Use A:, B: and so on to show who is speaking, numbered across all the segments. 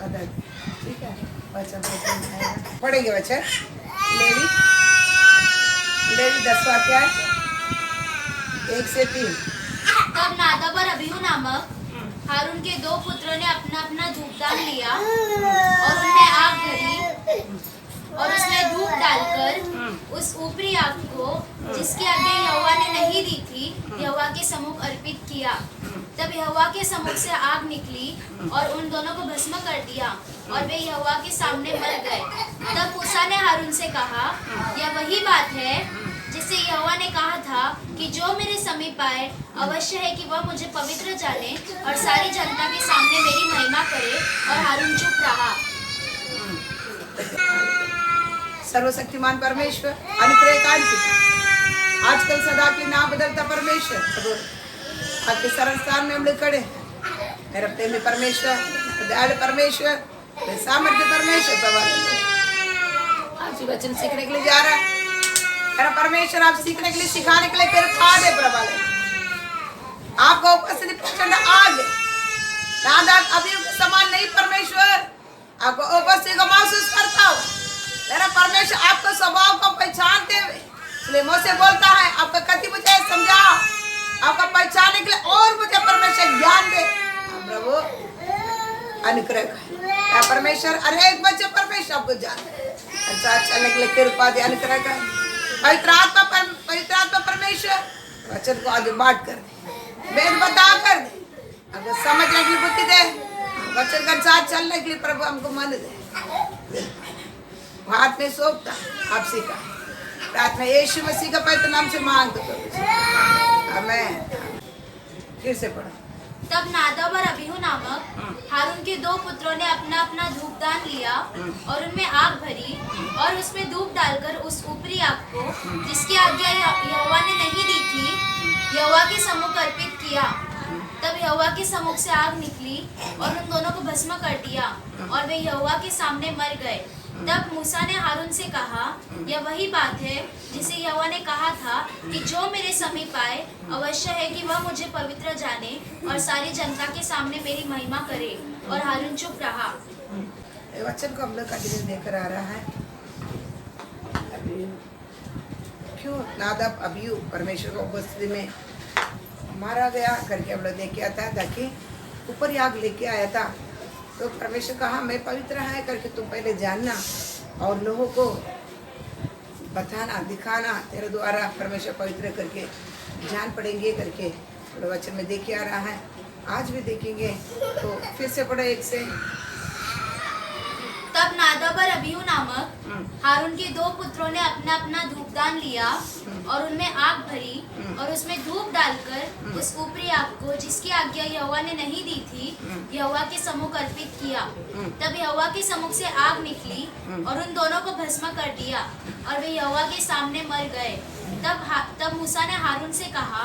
A: ठीक है बच्चा पढ़ेंगे बच्चा। लेवी लेवी 10वां अध्याय 1 से 3।
B: तब नादाब और अबीहू नामक हारून के 2 पुत्रों ने अपना अपना धूपदान लिया और उनमें आग भरी और उसमें धूप डालकर उस ऊपरी आग को जिसकी आज्ञा यहोवा ने नहीं दी थी यहोवा के सम्मुख अर्पित किया। तब यहोवा के सम्मुख से आग निकली और उन दोनों को भस्म कर दिया और वे यहोवा के सामने मर गए। तब मूसा ने हारून से कहा, यह वही बात है जिससे यहोवा ने कहा था कि जो मेरे समीप आए अवश्य है कि वह मुझे पवित्र जाने और सारी जनता के सामने मेरी महिमा करे। और हारून चुप रहा।
A: सर्वशक्तिमान परमेश्वर अनुग्रहकारी पिता, आजकल सदा की ना बदलता परमेश्वर, आपके सरल स्थान में हम लोग खड़े हैं। मेरा प्रेमी परमेश्वर, दयालु परमेश्वर, सामर्थ्य परमेश्वर, प्रभु आज वचन सीखने के लिए जा रहा है। मेरा परमेश्वर आप सीखने के लिए सिखाने के लिए कृपा दे प्रभु। आपका उपस्थिति प्रचंड आग नादाब अबीहू के समान नहीं परमेश्वर, आपको उपस्थिति को महसूस करता हूँ। मेरा परमेश्वर आपका स्वभाव को पहचानते हुए इसलिए मुझसे बोलता है, आपका कति मुझे समझाओ, आपका पहचानने के लिए और मुझे परमेश्वर ज्ञान दे प्रभु। अनुग्रह कर परमेश्वर, हर एक बच्चे परमेश्वर आपको जान अच्छा चलने के लिए कृपा दे। अनुग्रह कर पवित्र आत्मा परमेश्वर वचन को आगे बांट कर दे, वेद बता कर दे, हमको समझने के लिए बुद्धि दे, वचन के साथ चलने के लिए प्रभु हमको मन दे। हाथ में सौंपता आपसे का प्रार्थना यीशु मसीह का पवित्र नाम से मांगते प्रभु, आमीन। फिर से पढ़ो।
B: तब नादाब और अबीहू नामक हारून के 2 पुत्रों ने अपना अपना धूपदान लिया और उनमें आग भरी और उसमें धूप डालकर उस ऊपरी आग को जिसकी आज्ञा यहोवा ने नहीं दी थी यहोवा के सम्मुख अर्पित किया। तब यहोवा के सम्मुख से आग निकली और उन दोनों को भस्म कर दिया और वे यहोवा के सामने मर गए। तब मूसा ने हारून से कहा, यह वही बात है जिसे यहोवा ने कहा था कि जो मेरे समीप आए अवश्य है कि वह मुझे पवित्र जाने और सारी जनता के सामने मेरी महिमा करे। और हारून चुप रहा।
A: वचन को हम लोग कंटिन्यू देकर आ रहा है। क्यों नादाब अबीहू परमेश्वर को उपस्थिति में मारा गया करके हम लोग देख के आता है, ताकि ऊपर आग लेके आया था। तो परमेश्वर कहा मैं पवित्र है करके तुम पहले जानना और लोगों को बताना दिखाना, तेरे द्वारा परमेश्वर पवित्र करके जान पड़ेंगे करके वचन में देखे आ रहा है। आज भी देखेंगे तो फिर से पढ़ो 1 से।
B: तब नादाब और अबीहू नामक हारून के 2 पुत्रों ने अपना अपना धूपदान लिया और उनमें आग भरी और उसमें धूप डालकर उस ऊपरी आग को जिसकी आज्ञा यहोवा ने नहीं दी थी यहोवा के सम्मुख अर्पित किया। तब यहोवा के सम्मुख से आग निकली और उन दोनों को भस्म कर दिया और वे यहोवा के सामने मर गए। तब मूसा ने हारून से कहा,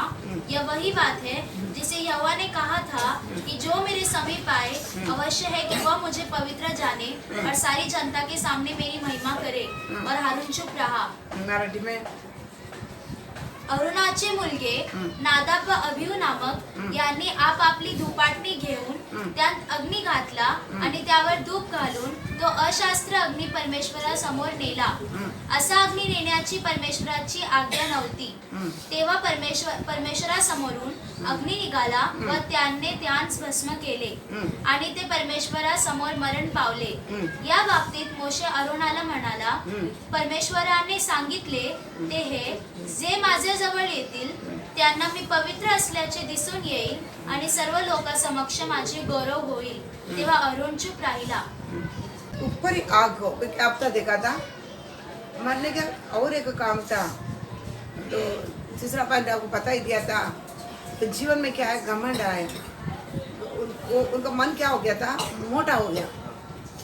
B: यह वही बात है जिसे यहोवा ने कहा था कि जो मेरे समीप आए अवश्य है कि वह मुझे पवित्र जाने और सारी जनता के सामने मेरी महिमा करे। और हारून चुप रहा।
A: मराठी में
B: अरुणाचे मुलगे नादाब व अबीहू नामक यांनी आपली धूपाटणी घेऊन त्यात अग्नी घातला आणि त्यावर धूप घालून तो अशास्त्र अग्नी परमेश्वरासमोर नेला। असा अग्नी नेण्याची परमेश्वराची आज्ञा नव्हती। तेव्हा परमेश्वरासमोरून अग्नी निघाला व त्याने त्यांस भस्म केले आणि ते परमेश्वरासमोर मरण पावले। या बाबतीत मोशे अरोनाला म्हणाला, परमेश्वराने सांगितले ते हे, जे माझ्या जवळ येतील त्यांना मी पवित्र असल्याचे दिसून येईल आणि सर्व लोकांसमक्ष माझे गौरव होईल। तेव्हा अरोन चुप राहिला।
A: ऊपर ही आग हो क्या आपका देखा था मरने का और एक काम था। तो तीसरा पॉइंट आपको पता ही दिया था। तो जीवन में क्या है, घमंड आया। उनका मन क्या हो गया था, मोटा हो गया।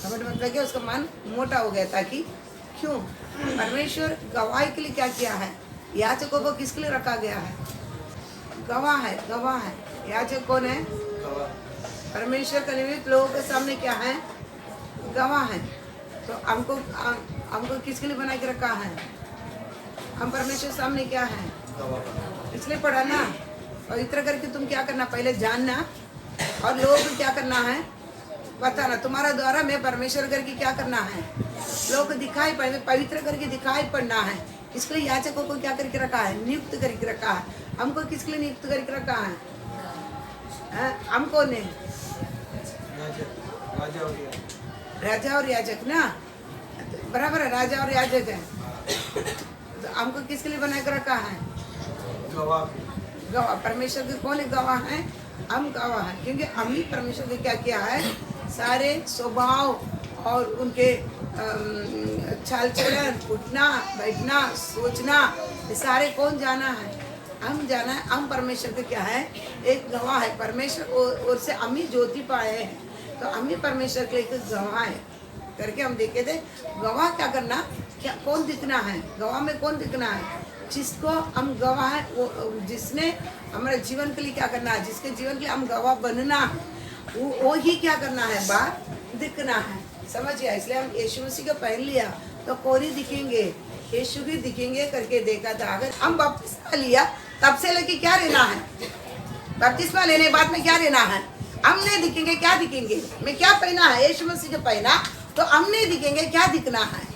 A: घमंड मतलब क्या, उसका मन मोटा हो गया था। कि क्यों परमेश्वर गवाही के लिए क्या किया है, याजकों को किसके लिए रखा गया है, गवाह है, गवाह है। याजक कौन है, परमेश्वर का निमित्त लोगों के सामने क्या है, गवाह है। तो हमको किसके लिए बना के रखा है, हम परमेश्वर सामने क्या है, इसलिए पढ़ा ना। पवित्र करके तुम क्या करना, पहले जानना और लोगों को क्या करना है, बताना तुम्हारा द्वारा मैं परमेश्वर करके क्या करना है, लोग को दिखाई पड़े, पवित्र करके दिखाई पड़ना है। इसके लिए याचकों को क्या करके रखा है, नियुक्त करके रखा है। हमको किसके लिए नियुक्त करके रखा है, हमको ने राजा और याजक ना, बराबर है, राजा और याजक है। तो हमको किसके लिए बना कर रखा है, गवाह। परमेश्वर के कौन गवाह है, हम गवाह हैं, क्योंकि हम ही परमेश्वर ने क्या किया है, सारे स्वभाव और उनके चाल चलन, उठना बैठना सोचना, ये सारे कौन जाना है, हम जाना है। हम परमेश्वर के क्या है, एक गवाह है। परमेश्वर और से हम ही ज्योति पाए हैं, तो हम ही परमेश्वर के एक गवाह है करके हम देखे थे। गवाह क्या करना, क्या कौन दिखना है, गवाह में कौन दिखना है, जिसको हम गवाह है, वो जिसने हमारे जीवन के लिए क्या करना है, जिसके जीवन के लिए हम गवाह बनना है, वो ही क्या करना है, बाहर दिखना है। समझ गया। इसलिए हम यीशु मसीह को पहन लिया तो कौन ही दिखेंगे, यीशु भी दिखेंगे करके देखा था। अगर हम बपतिस्मा लिया तब से लेके क्या रहना है, बपतिस्मा लेने के बाद में क्या रहना है, हम नहीं दिखेंगे, क्या दिखेंगे, मैं क्या पहना है, यीशु मसीह को पहना तो हम नहीं दिखेंगे, क्या दिखना है,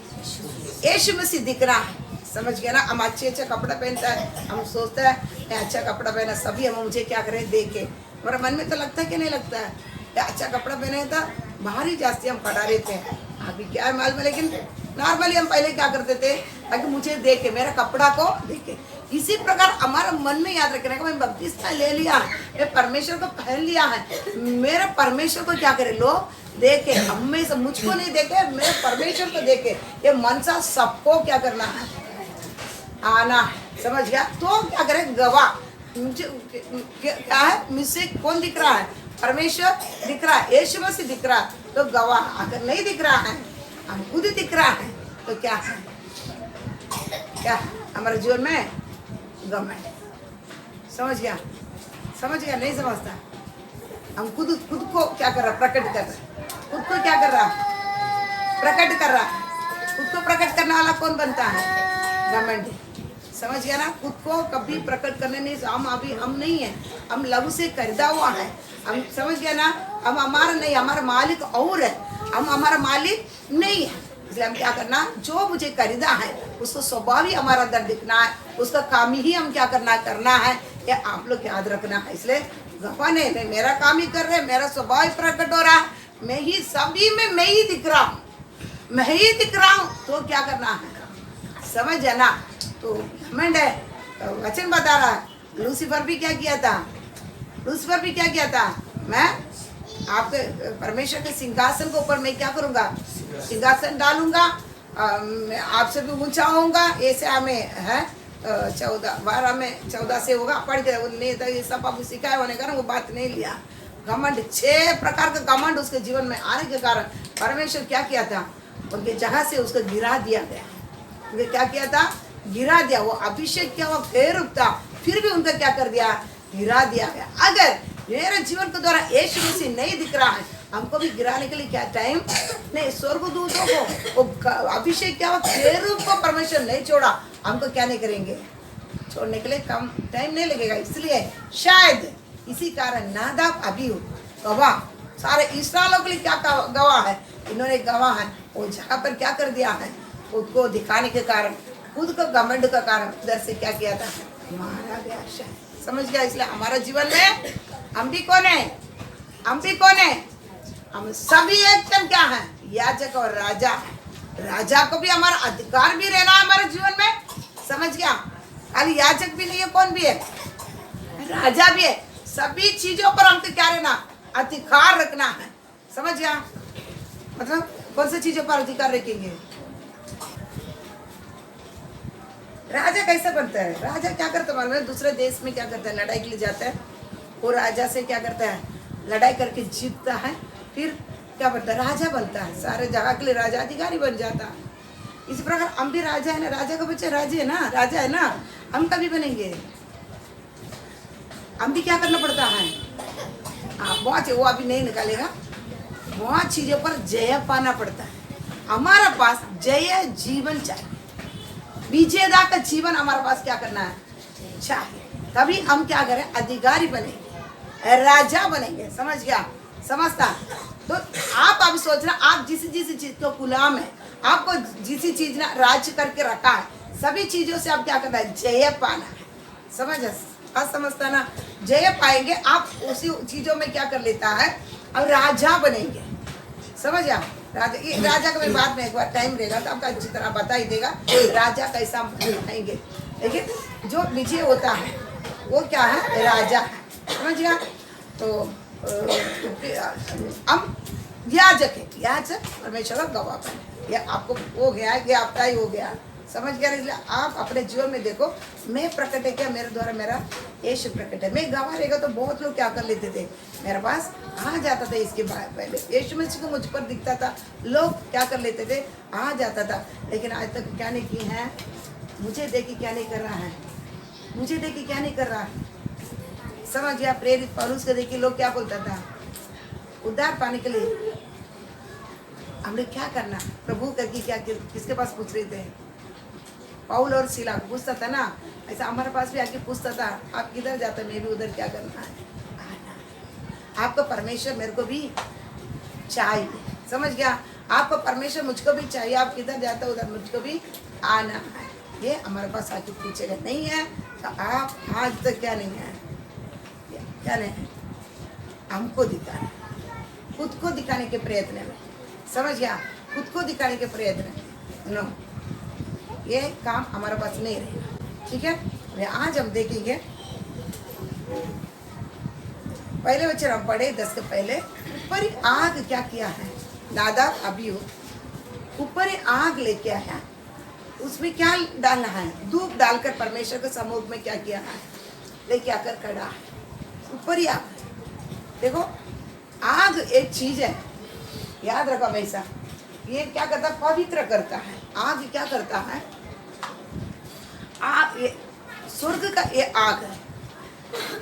A: यीशु मसीह दिखना है। समझ गया ना। हम अच्छे कपड़ा पहनता है, हम सोचते हैं मैं अच्छा कपड़ा पहना, सभी हम मुझे क्या करें देखे, हमारा मन में तो लगता है कि नहीं लगता है, अच्छा कपड़ा पहने तो बाहर ही जास्ती हम खड़ा रहते हैं। अभी क्या है मालूम है, लेकिन नॉर्मली हम पहले क्या करते थे, ताकि मुझे देखे, मेरा कपड़ा को देखे। इसी प्रकार हमारा मन में याद रखना है, मैं बपतिस्मा ले लिया, मैं परमेश्वर को पहन लिया है, मेरा परमेश्वर को क्या करे, लोग देखे, हमेशा मुझको नहीं देखे, मेरे परमेश्वर को देखे। ये मनसा सबको क्या करना है, आना है। समझ गया। तो क्या करे, गवाह, मुझे क्या है, मुझसे कौन दिख रहा है, परमेश्वर दिख रहा है, यीशु मसीह दिख रहा है, तो गवाह। अगर नहीं दिख रहा है, हम खुद ही दिख रहा है, तो क्या है, क्या है हमारे जीवन में घमंड। समझ गया, समझ गया, नहीं समझता। हम खुद को क्या कर रहा, प्रकट कर रहा, खुद को क्या कर रहा, प्रकट कर रहा। खुद को प्रकट करने वाला कौन बनता है, घमंडी। समझ गया ना। खुद को कभी प्रकट करने नहीं, हम नहीं है, हम लहू से खरीदा हुआ है। हम समझ गया ना, हम हमारा नहीं, हमारा मालिक और है, हम हमारा मालिक नहीं है। इसलिए हम क्या करना, जो मुझे खरीदा है उसको स्वभाव ही हमारा अंदर दिखना है, उसका काम ही हम क्या करना है, ये आप लोग याद रखना है। इसलिए गवाह नहीं, मेरा काम ही कर रहे, मेरा स्वभाव ही प्रकट हो रहा है, मैं ही सभी में मैं ही दिख रहा हूँ, मैं ही दिख रहा हूँ, तो क्या करना है, समझ है ना। तो घमंड है, तो वचन बता रहा है। लूसीफर भी क्या किया था, लूसीफर भी क्या किया था, मैं आपके परमेश्वर के सिंहासन के ऊपर मैं क्या करूँगा, सिंहासन डालूंगा, आपसे भी ऊंचा होऊंगा। ऐसे हमें है 14 में 14 से होगा, पढ़ के नहीं था, ये सब आपको सिखाए होने का ना, वो बात नहीं लिया। घमंड, 6 प्रकार का घमंड उसके जीवन में आने के कारण परमेश्वर क्या किया था, उनके जगह से उसको गिरा दिया गया। उनके क्या किया था, गिरा दिया। वो अभिषेक किया हुआ फेरूप था, फिर भी उनका क्या कर दिया, गिरा दिया गया। अगर मेरे जीवन के द्वारा यीशु मसीह नहीं दिख रहा है, हमको भी गिराने के लिए क्या टाइम नहीं, स्वर्गदूतों को वो अभिषेक किया हुआ फेरूप को परमेश्वर नहीं छोड़ा, हमको क्या नहीं करेंगे, छोड़ने के लिए कम टाइम नहीं लगेगा। इसलिए शायद इसी कारण नादाब अबीहू गवाह, सारे इस्राएलियों के लिए क्या गवाह है, इन्होंने गवाह है, वो जगह पर क्या कर दिया है, खुद को दिखाने के कारण, खुद को घमंड का कारण उधर से क्या किया था, मारा गया। समझ गया। इसलिए हमारा जीवन में हम भी कौन है, हम भी कौन है, हम सभी एकदम क्या है, याजक और राजा। राजा को भी हमारा अधिकार भी रहना है हमारे जीवन में। समझ गया। खाली याजक भी नहीं है, कौन भी है, राजा भी है। सभी चीजों पर हमको क्या रहना, अधिकार रखना है। समझ गया। मतलब कौन सी चीजों पर अधिकार रखेंगे, राजा कैसे बनता है, राजा क्या करता है मालूम है, दूसरे देश में क्या करता है, लड़ाई के लिए जाता है, वो राजा से क्या करता है, लड़ाई करके जीतता है, फिर क्या बनता है, राजा बनता है, सारे जगह के लिए राजा अधिकारी बन जाता है। इस प्रकार हम भी राजा है ना, राजा का बच्चे राजा है ना, राजा है ना, हम कभी बनेंगे, हम भी क्या करना पड़ता है, बहुत, वो अभी नहीं निकालेगा, बहुत चीजों पर जय पाना पड़ता है। हमारा पास जय जीवन चाहिए, विजेता का जीवन हमारे पास क्या करना है चाहिए, तभी हम क्या करें, अधिकारी बनेंगे, राजा बनेंगे। समझ गया, समझता। तो आप अभी सोचना, आप जिस चीज को गुलाम है, आपको जिस चीज ना राज्य करके रखा है, सभी चीजों से आप क्या करना है, जय पाना है। समझता ना, जय पाएंगे आप उसी चीजों में क्या कर लेता है, और राजा बनेंगे। समझ आप, राजा, ये राजा का मैं बाद में एक बार टाइम रहेगा तो आपका अच्छी तरह बता ही देगा राजा कैसा बनाएंगे। लेकिन जो विजय होता है वो क्या है, राजा है। समझ गया। तो हम याजक है, याजक परमेश्वर का गवाह बने, ये आपको हो गया है, ये आपका ही हो गया। समझ गया। इसलिए आप अपने जीवन में देखो, मैं प्रकट है क्या, मेरे द्वारा मेरा यीशु प्रकट है। मैं गवाह रहेगा तो बहुत लोग क्या कर लेते थे, मेरे पास आ जाता था। इसके पहले यीशु मसीह को मुझ पर दिखता था, लोग क्या कर लेते थे, आ जाता था। लेकिन आज तक क्या नहीं की है, मुझे देखी क्या नहीं कर रहा है, मुझे देखी क्या नहीं कर रहा है। समझ गया। प्रेरित पौलुस को देखिए, लोग क्या बोलता था, उद्धार पाने के लिए हमने क्या करना, प्रभु करके क्या किसके पास पूछ रहे थे, पौल और सीला को पूछता था ना, ऐसा हमारे पास भी आके पूछता था, आप किधर जाते, मैं भी उधर क्या करना है, आना। आपको परमेश्वर मेरे को भी चाहिए। समझ गया। आपको परमेश्वर मुझको भी चाहिए, आप किधर जाते हो उधर मुझको भी आना है। ये हमारे पास आके पूछेगा, नहीं है तो आप आज तक क्या नहीं है, क्या नहीं है, हमको दिखाना, खुद को दिखाने के प्रयत्न में। समझ गया। खुद को दिखाने के प्रयत्न नो, ये काम हमारे पास नहीं रहेगा। ठीक है। आज हम देखेंगे, पहले वचन हम पढ़े 10 के पहले, ऊपर आग क्या किया है, नादाब अबीहू ऊपर आग लेके आया, उसमें क्या डालना है, धूप डालकर परमेश्वर के सम्मुख में क्या किया है, लेके आकर खड़ा है। ऊपर ही आग। देखो, आग एक चीज है, याद रखो हमेशा, ये क्या करता है, पवित्र करता है। आग क्या करता है, आग ये स्वर्ग का ये आग है।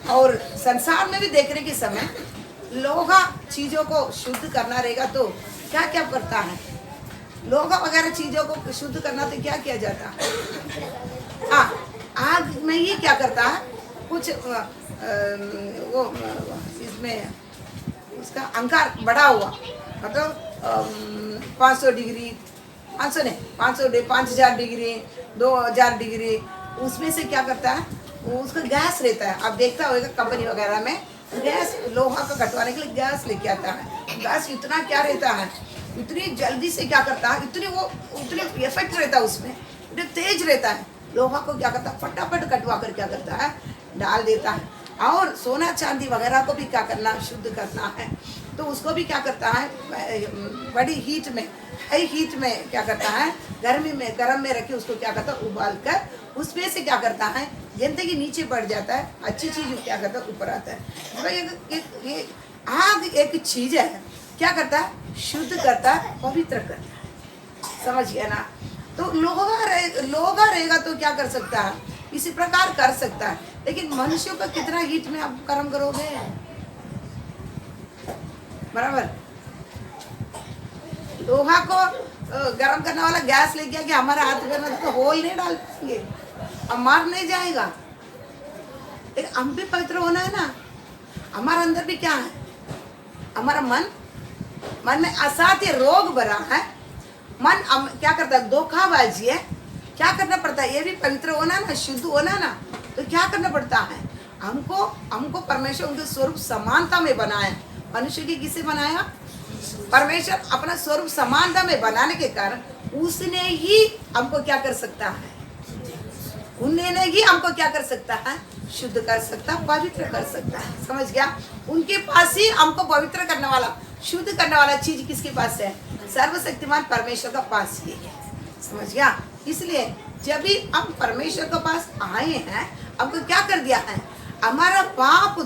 A: और संसार में भी देखने के समय लोहा चीजों को शुद्ध करना रहेगा तो क्या क्या करता है, लोहा वगैरह चीजों को शुद्ध करना तो क्या किया जाता है, आग में ये क्या करता है, कुछ वो इसमें उसका अंकार बढ़ा हुआ, मतलब 500 डिग्री, 500 नहीं, 5000 डिग्री, 2000 डिग्री, उसमें से क्या करता है, उसका गैस रहता है। आप देखता होगा कंपनी वगैरह में गैस, लोहा को कटवाने के लिए गैस लेके आता है। गैस इतना क्या रहता है, इतनी जल्दी से क्या करता है, उतनी इफेक्ट रहता है उसमें, इतनी तेज रहता है। लोहा को क्या करता है, फटाफट कटवा कर क्या करता है, डाल देता है। और सोना चांदी वगैरह को भी क्या करना, शुद्ध करना है, तो उसको भी क्या करता है, बड़ी हीट में, हाई हीट में क्या करता है, गर्म में रखे उसको क्या करता है, उबाल कर उसमें से क्या करता है, जिंदगी नीचे बढ़ जाता है, अच्छी चीज क्या करता है, ऊपर आता है। तो ये आग एक चीज है, क्या करता है, शुद्ध करता है, पवित्र करता है। समझ गया ना। तो लोहा रहेगा तो क्या कर सकता है, इसी प्रकार कर सकता है। लेकिन मनुष्य को कितना हीट में आप कर्म करोगे, बराबर। लोहा को गर्म करने वाला गैस ले गया कि हमारे हाथ में तो होल नहीं डाल पाएंगे, अब मार नहीं जाएगा। लेकिन हम भी पवित्र होना है ना। हमारे अंदर भी क्या है, हमारा मन में असाध्य रोग भरा है। मन क्या करता है, धोखाबाजी है। क्या करना पड़ता है, ये भी पवित्र होना ना, शुद्ध होना ना, तो क्या करना पड़ता है, हमको परमेश्वर उनके स्वरूप समानता में बनाया। मनुष्य की किसे बनाया, परमेश्वर अपना स्वरूप समानता में बनाने के कारण उसने ही हमको क्या कर सकता है, उन्होंने ही हमको क्या कर सकता है, शुद्ध कर सकता, पवित्र कर सकता है। समझ गया। उनके पास ही हमको पवित्र करने वाला, शुद्ध करने वाला चीज किसके पास है, सर्वशक्तिमान परमेश्वर का पास ही है। समझ गया। इसलिए जब भी हम परमेश्वर के पास आए हैं, हमको क्या कर दिया है, हमारा पाप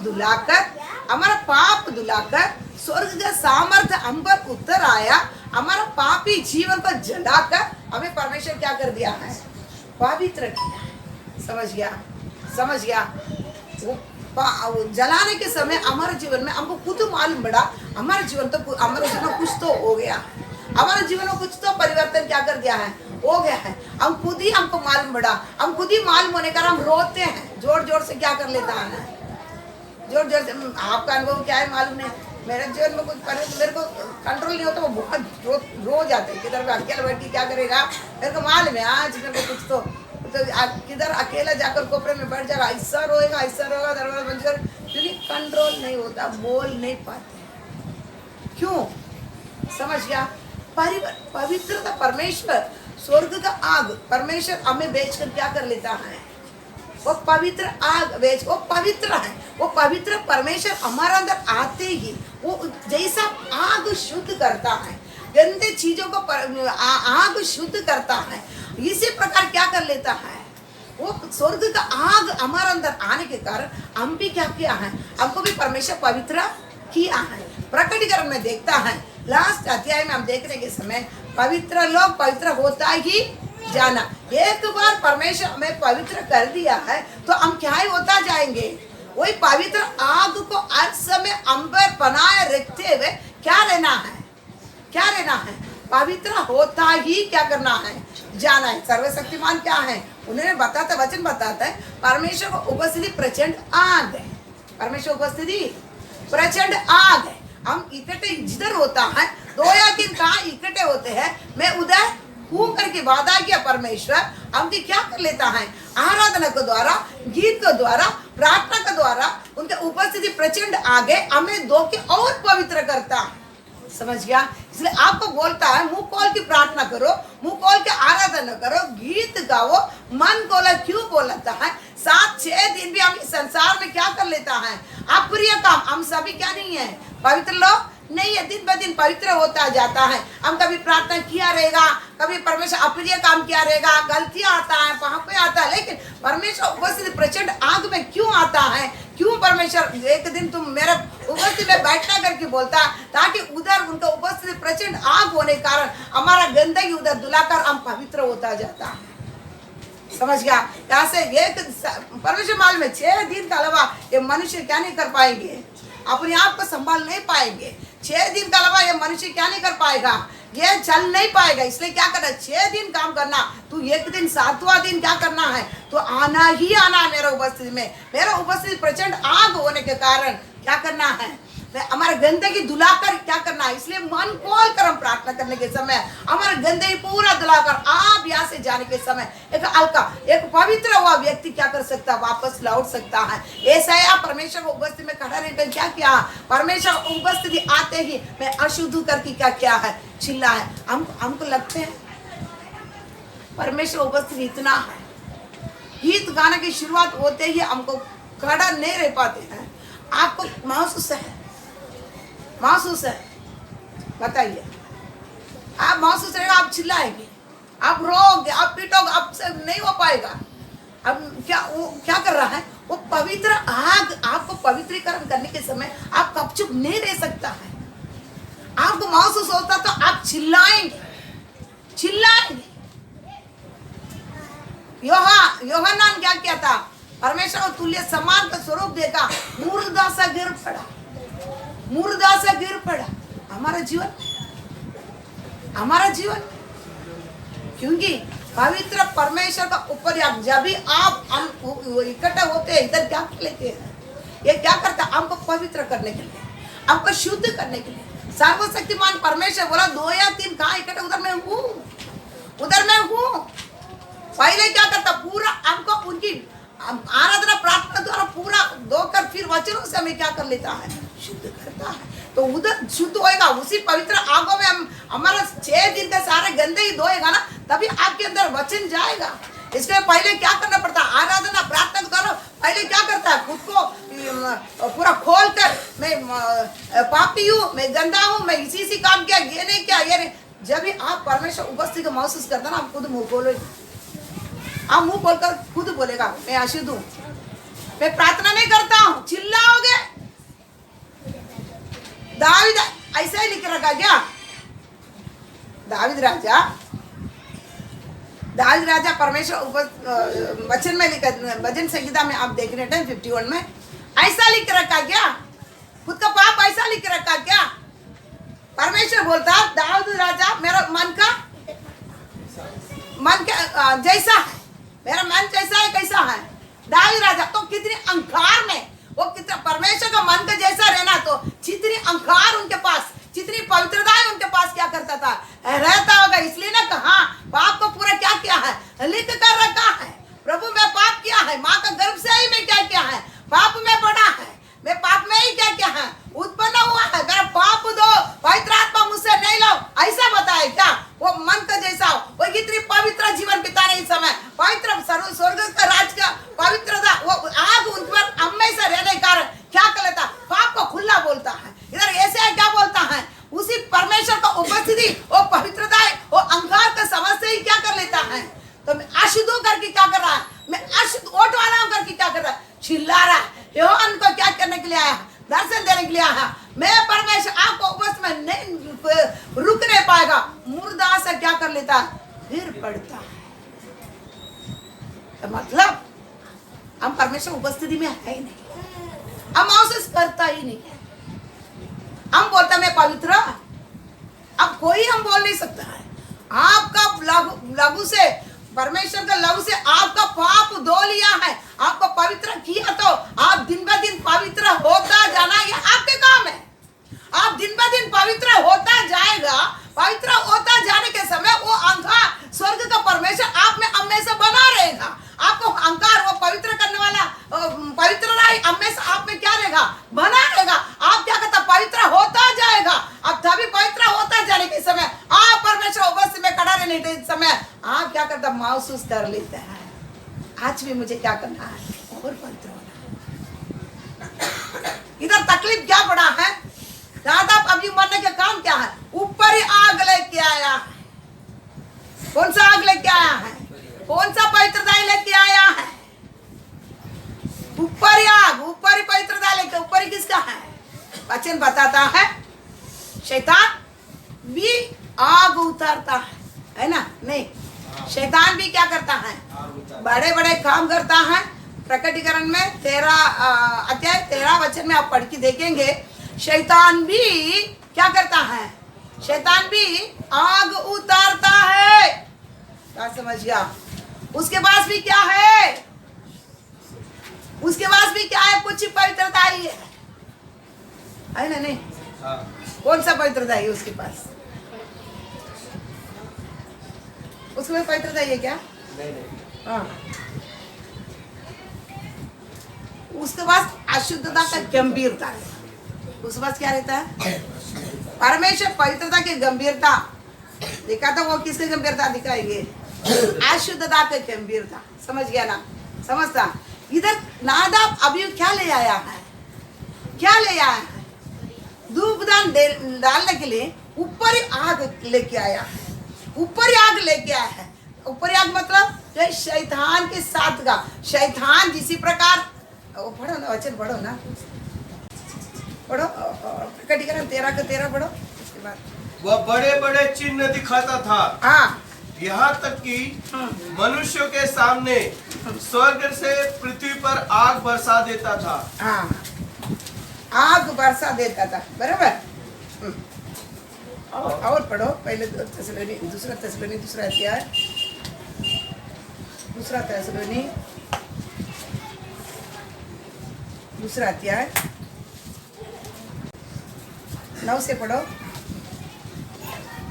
A: धुलाकर स्वर्ग का सामर्थ्य हम पर उतर आया। हमारा पापी जीवन को जलाकर हमें परमेश्वर क्या कर दिया है, पवित्र किया है। समझ गया। वो जलाने के समय हमारे जीवन में हमको खुद मालूम पड़ा, हमारा जीवन कुछ तो हो गया, हमारे जीवन में कुछ तो परिवर्तन क्या कर दिया है, हो गया है। हम खुद ही हमको मालूम पड़ा, हम खुद ही मालूम होने का हम रोते हैं, जोर जोर से क्या कर लेता है, जोर जोर से। आपका अनुभव क्या है मालूम नहीं, मेरे जीवन में कुछ मेरे को कंट्रोल नहीं होता, वो बहुत रो जाते हैं। किधर मैं अकेला बैठ के क्या करेगा, मेरे को मालूम है आज मेरे को कुछ तो किधर अकेला जाकर कोपरे में बैठ जाएगा, ऐसा रोएगा दरवाजा बंद कर, क्योंकि कंट्रोल नहीं होता, बोल नहीं पाते। क्यों? समझ गया? पवित्रता परमेश्वर, स्वर्ग का आग परमेश्वर हमें बेचकर क्या कर लेता है, वो पवित्र आग बेच, वो पवित्र है, वो पवित्र परमेश्वर हमारे अंदर आते ही वो जैसा आग शुद्ध करता है, गंदे चीजों को आग शुद्ध करता है, इसी प्रकार क्या कर लेता है, वो स्वर्ग का आग हमारे अंदर आने के कारण हम भी क्या किया है, हमको भी परमेश्वर पवित्र किया है। प्रकटीकरण में देखता है, लास्ट अध्याय में हम देखने के समय पवित्र लोग पवित्र होता ही जाना। एक बार परमेश्वर हमें पवित्र कर दिया है तो हम क्या ही होता जाएंगे, वही पवित्र आग को हर समय अंबर बनाए रखते हुए क्या रहना है, पवित्र होता ही क्या करना है, जाना है। सर्वशक्तिमान क्या है, उन्होंने वचन बताता है, परमेश्वर को उपस्थिति प्रचंड आग है, परमेश्वर उपस्थिति प्रचंड आग है। हम इकट्ठे जिधर होता है, 2 या 3 कहाँ इकट्ठे होते हैं, मैं उधर हूँ करके वादा किया परमेश्वर हमकी क्या कर लेता है, आराधना के द्वारा, गीत के द्वारा, प्रार्थना के द्वारा, उनके उपस्थिति प्रचंड आगे हमें 2 के और पवित्र करता है। समझ गया? इसलिए आपको बोलता है मुंह खोल के प्रार्थना करो, मुंह खोल के आराधना करो, गीत गाओ, मन खोला। क्यों बोलता है? 7-6 दिन भी हम इस संसार में क्या कर लेता है, अप्रिय काम। हम सभी क्या नहीं है, पवित्र लोग नहीं है, दिन ब दिन पवित्र होता जाता है। हम कभी प्रार्थना किया रहेगा, कभी परमेश्वर अप्रिय काम किया रहेगा, गलतियां आता है, पाप पे आता है, लेकिन परमेश्वर उपस्थिति प्रचंड आग में क्यों आता है? क्यों परमेश्वर एक दिन तुम मेरे उपस्थिति में बैठना करके बोलता, ताकि उधर उनका उपस्थिति प्रचंड आग होने के कारण हमारा गंदगी उधर धुलाकर हम पवित्र होता जाता है। समझ गया? यहाँ से एक परमेश्वर मालूम है 6 दिन के अलावा ये मनुष्य क्या नहीं कर पाएंगे, अपने आप को संभाल नहीं पाएंगे। 6 दिन के अलावा ये मनुष्य क्या नहीं कर पाएगा, ये चल नहीं पाएगा। इसलिए क्या करना, 6 दिन काम करना, तू एक दिन 7वां दिन क्या करना है, तो आना ही आना है मेरा उपस्थिति में। मेरा उपस्थिति प्रचंड आग होने के कारण क्या करना है, हमारे गंदगी धुलाकर क्या करना है। इसलिए मन खोल कर हम प्रार्थना करने के समय हमारे गंदगी पूरा धुलाकर आप यहाँ से जाने के समय एक हल्का, एक पवित्र हुआ व्यक्ति क्या कर सकता है, वापस लौट सकता है। ऐसा है, परमेश्वर को उपस्थिति में खड़ा रहकर क्या किया, परमेश्वर उपस्थिति आते ही मैं अशुद्ध करके क्या किया है, चिल्ला है। हमको लगते हैं परमेश्वर उपस्थिति इतना है, गीत गाने की शुरुआत होते ही हमको खड़ा नहीं रह पाते हैं। आपको महसूस है, बताइए, आप महसूस रहेगा, आप चिल्लाएंगे, आप रोगे, आप पीटोगे, आपसे नहीं हो पाएगा। अब क्या कर रहा है, वो पवित्र आग आपको पवित्रीकरण करने के समय आप कपचुप नहीं रह सकता है। आपको महसूस होता तो आप चिल्लाएंगे। योहन्ना क्या किया था, परमेश्वर को तुल्य समान का स्वरूप देखा, मुर्दा सा गिर पड़ा। हमारा जीवन क्योंकि पवित्र परमेश्वर का ऊपर जब भी आप हम इकट्ठा होते हैं, इधर क्या कर लेते हैं, ये क्या करता है, हमको पवित्र करने के लिए, हमको शुद्ध करने के लिए। सर्वशक्तिमान परमेश्वर बोला 2 या 3 कहाँ इकट्ठा, उधर मैं हूँ। पहले क्या करता, पूरा हमको उनकी आराधना प्रार्थना द्वारा पूरा धोकर फिर वचनों से हमें क्या कर लेता है, शुद्ध करता है। तो उधर शुद्ध होएगा, उसी पवित्र आगों में हम हमारा 6 दिन का सारे गंदे ही धोएगा ना, तभी आपके अंदर वचन जाएगा। इसके पहले क्या करना पड़ता है, आराधना प्रार्थना करो। पहले क्या करता है, खुद को पूरा खोल कर, मैं पापी हूँ, मैं गंदा हूँ, मैं इसी काम किया, ये नहीं किया, ये नहीं। जब भी आप परमेश्वर उपस्थिति को महसूस करता ना, आप खुद मुंह खोलो, आप मुंह खोलकर खुद बोलेगा मैं अशुद्ध हूँ, मैं प्रार्थना नहीं करता हूँ, चिल्लाओगे। दावीद ऐसा ही लिख रखा क्या, दावीद राजा परमेश्वर वचन में लिखा, भजन संगीता में आप देख रहे हैं 51 में ऐसा लिख रखा क्या, खुद का पाप ऐसा लिख रखा क्या। परमेश्वर बोलता दाऊद राजा मेरा मन का जैसा है, मेरा मन जैसा है कैसा है। दाऊद राजा तो कितने अंकार में वो कितना परमेश्वर का मन का जैसा रहना तो जितनी अहंकार उनके पास, जितनी पवित्रता है उनके पास क्या करता था, रहता होगा। इसलिए ना कहा पाप को पूरा क्या किया है, लिख कर रखा है। प्रभु मैं पाप किया है, माँ का गर्भ से ही मैं क्या किया है, पाप में पड़ा है, मैं पाप में ही क्या किया है, उत्पन्न हुआ है। मेरा पाप दो, पवित्र आत्मा मुझसे नहीं लो, ऐसा बताए क्या। वो मन का जैसा हो, वो कितनी पवित्र जीवन बिताने इस समय, पवित्र स्वर्ग का राज का पवित्रता, वो आग उन पर हमेशा रहने के कारण क्या कर लेता, पाप को खुला बोलता है। इधर ऐसे क्या बोलता है, उसी परमेश्वर का उपस्थिति, वो पवित्रता है, वो अहंकार का समझ से ही क्या कर लेता है। तो मैं अशुद्ध करके क्या कर रहा है, मैं अशुद्ध ओट वाला करके क्या कर रहा है, चिल्ला रहा है। यूहन्ना को क्या करने के लिए आया, दर्शन देने के लिए आया। मैं परमेश्वर आपको उपस्थित में नहीं रुक नहीं पाएगा, मुर्दा से क्या कर लेता है, फिर पड़ता है। तो मतलब हम परमेश्वर उपस्थिति में है ही नहीं, हम महसूस करता ही नहीं है। हम बोलता मैं पवित्र, अब कोई हम बोल नहीं सकता है। आपका लघु से, परमेश्वर का लघु से आपका पाप धो लिया है, आपको पवित्र किया, तो आप दिन ब दिन पवित्र होता जाना, ये आपके काम है। आप दिन ब दिन पवित्र होता जाएगा, पवित्र होता जाने के समय वो अहंकार स्वर्ग का परमेश्वर आप में हमेशा बना रहेगा। आपको अहंकार, वो पवित्र करने वाला पवित्र हमेशा आप में क्या रहेगा, बना रहेगा। आप क्या करता, पवित्र होता जाएगा। अब तभी पवित्र होता जाने के समय आप परमेश्वर उपस्थिति में खड़ा रहने के समय आप क्या करता, महसूस कर लेते हैं, आज भी मुझे क्या करना है, और पवित्र होना है। इधर तकलीफ क्या पड़ा है, दादा अभी मरने का काम क्या है, ऊपर ही आग लेके आया है। कौन सा आग लेके आया है, कौन सा पवित्रता लेके आया है, ऊपर ही आग, ऊपर ही पवित्रता लेके, ऊपर ही किसका है, वचन बताता है शैतान भी आग उतारता है ना, नहीं शैतान भी क्या करता है, बड़े बड़े काम करता है। प्रकटीकरण में 13 अध्याय 13 वचन में आप पढ़ के देखेंगे, शैतान भी क्या करता है, शैतान भी आग उतारता है। क्या समझ गया, उसके पास भी क्या है, उसके पास भी क्या है, कुछ पवित्रता ही है ना, नहीं कौन सा पवित्रता है उसके पास, उसमें पवित्रता है क्या, हाँ उसके पास अशुद्धता का गंभीरता है, उसके पास क्या रहता है, परमेश्वर पवित्रता की गंभीरता देखा था, वो किसकी गंभीरता दिखाएंगे, अशुद्धता की गंभीरता, समझ गया ना, समझता। इधर नादाब अभी क्या ले आया है, क्या ले आया है, धूपदान डालने के लिए ऊपर ही आग लेके आया है, ऊपर ही आग लेके आया है। ऊपर ही आग मतलब जो शैतान के साथ का, शैतान जिसी प्रकार, वो पढ़ो ना वचन, पढ़ो ना, पढ़ो प्रकटीकरण 13 का 13 पढ़ो। उसके बाद
C: वह बड़े बड़े चिन्ह दिखाता था,
A: हाँ
C: यहाँ तक कि मनुष्यों के सामने स्वर्ग से पृथ्वी पर आग बरसा देता था।
A: हाँ आग बरसा देता था, बराबर। और पढ़ो पहले दूसरा थेसलोनी दूसरा अध्याय, दूसरा थेसलोनी दूसरा अध्याय 9 से पढ़ो।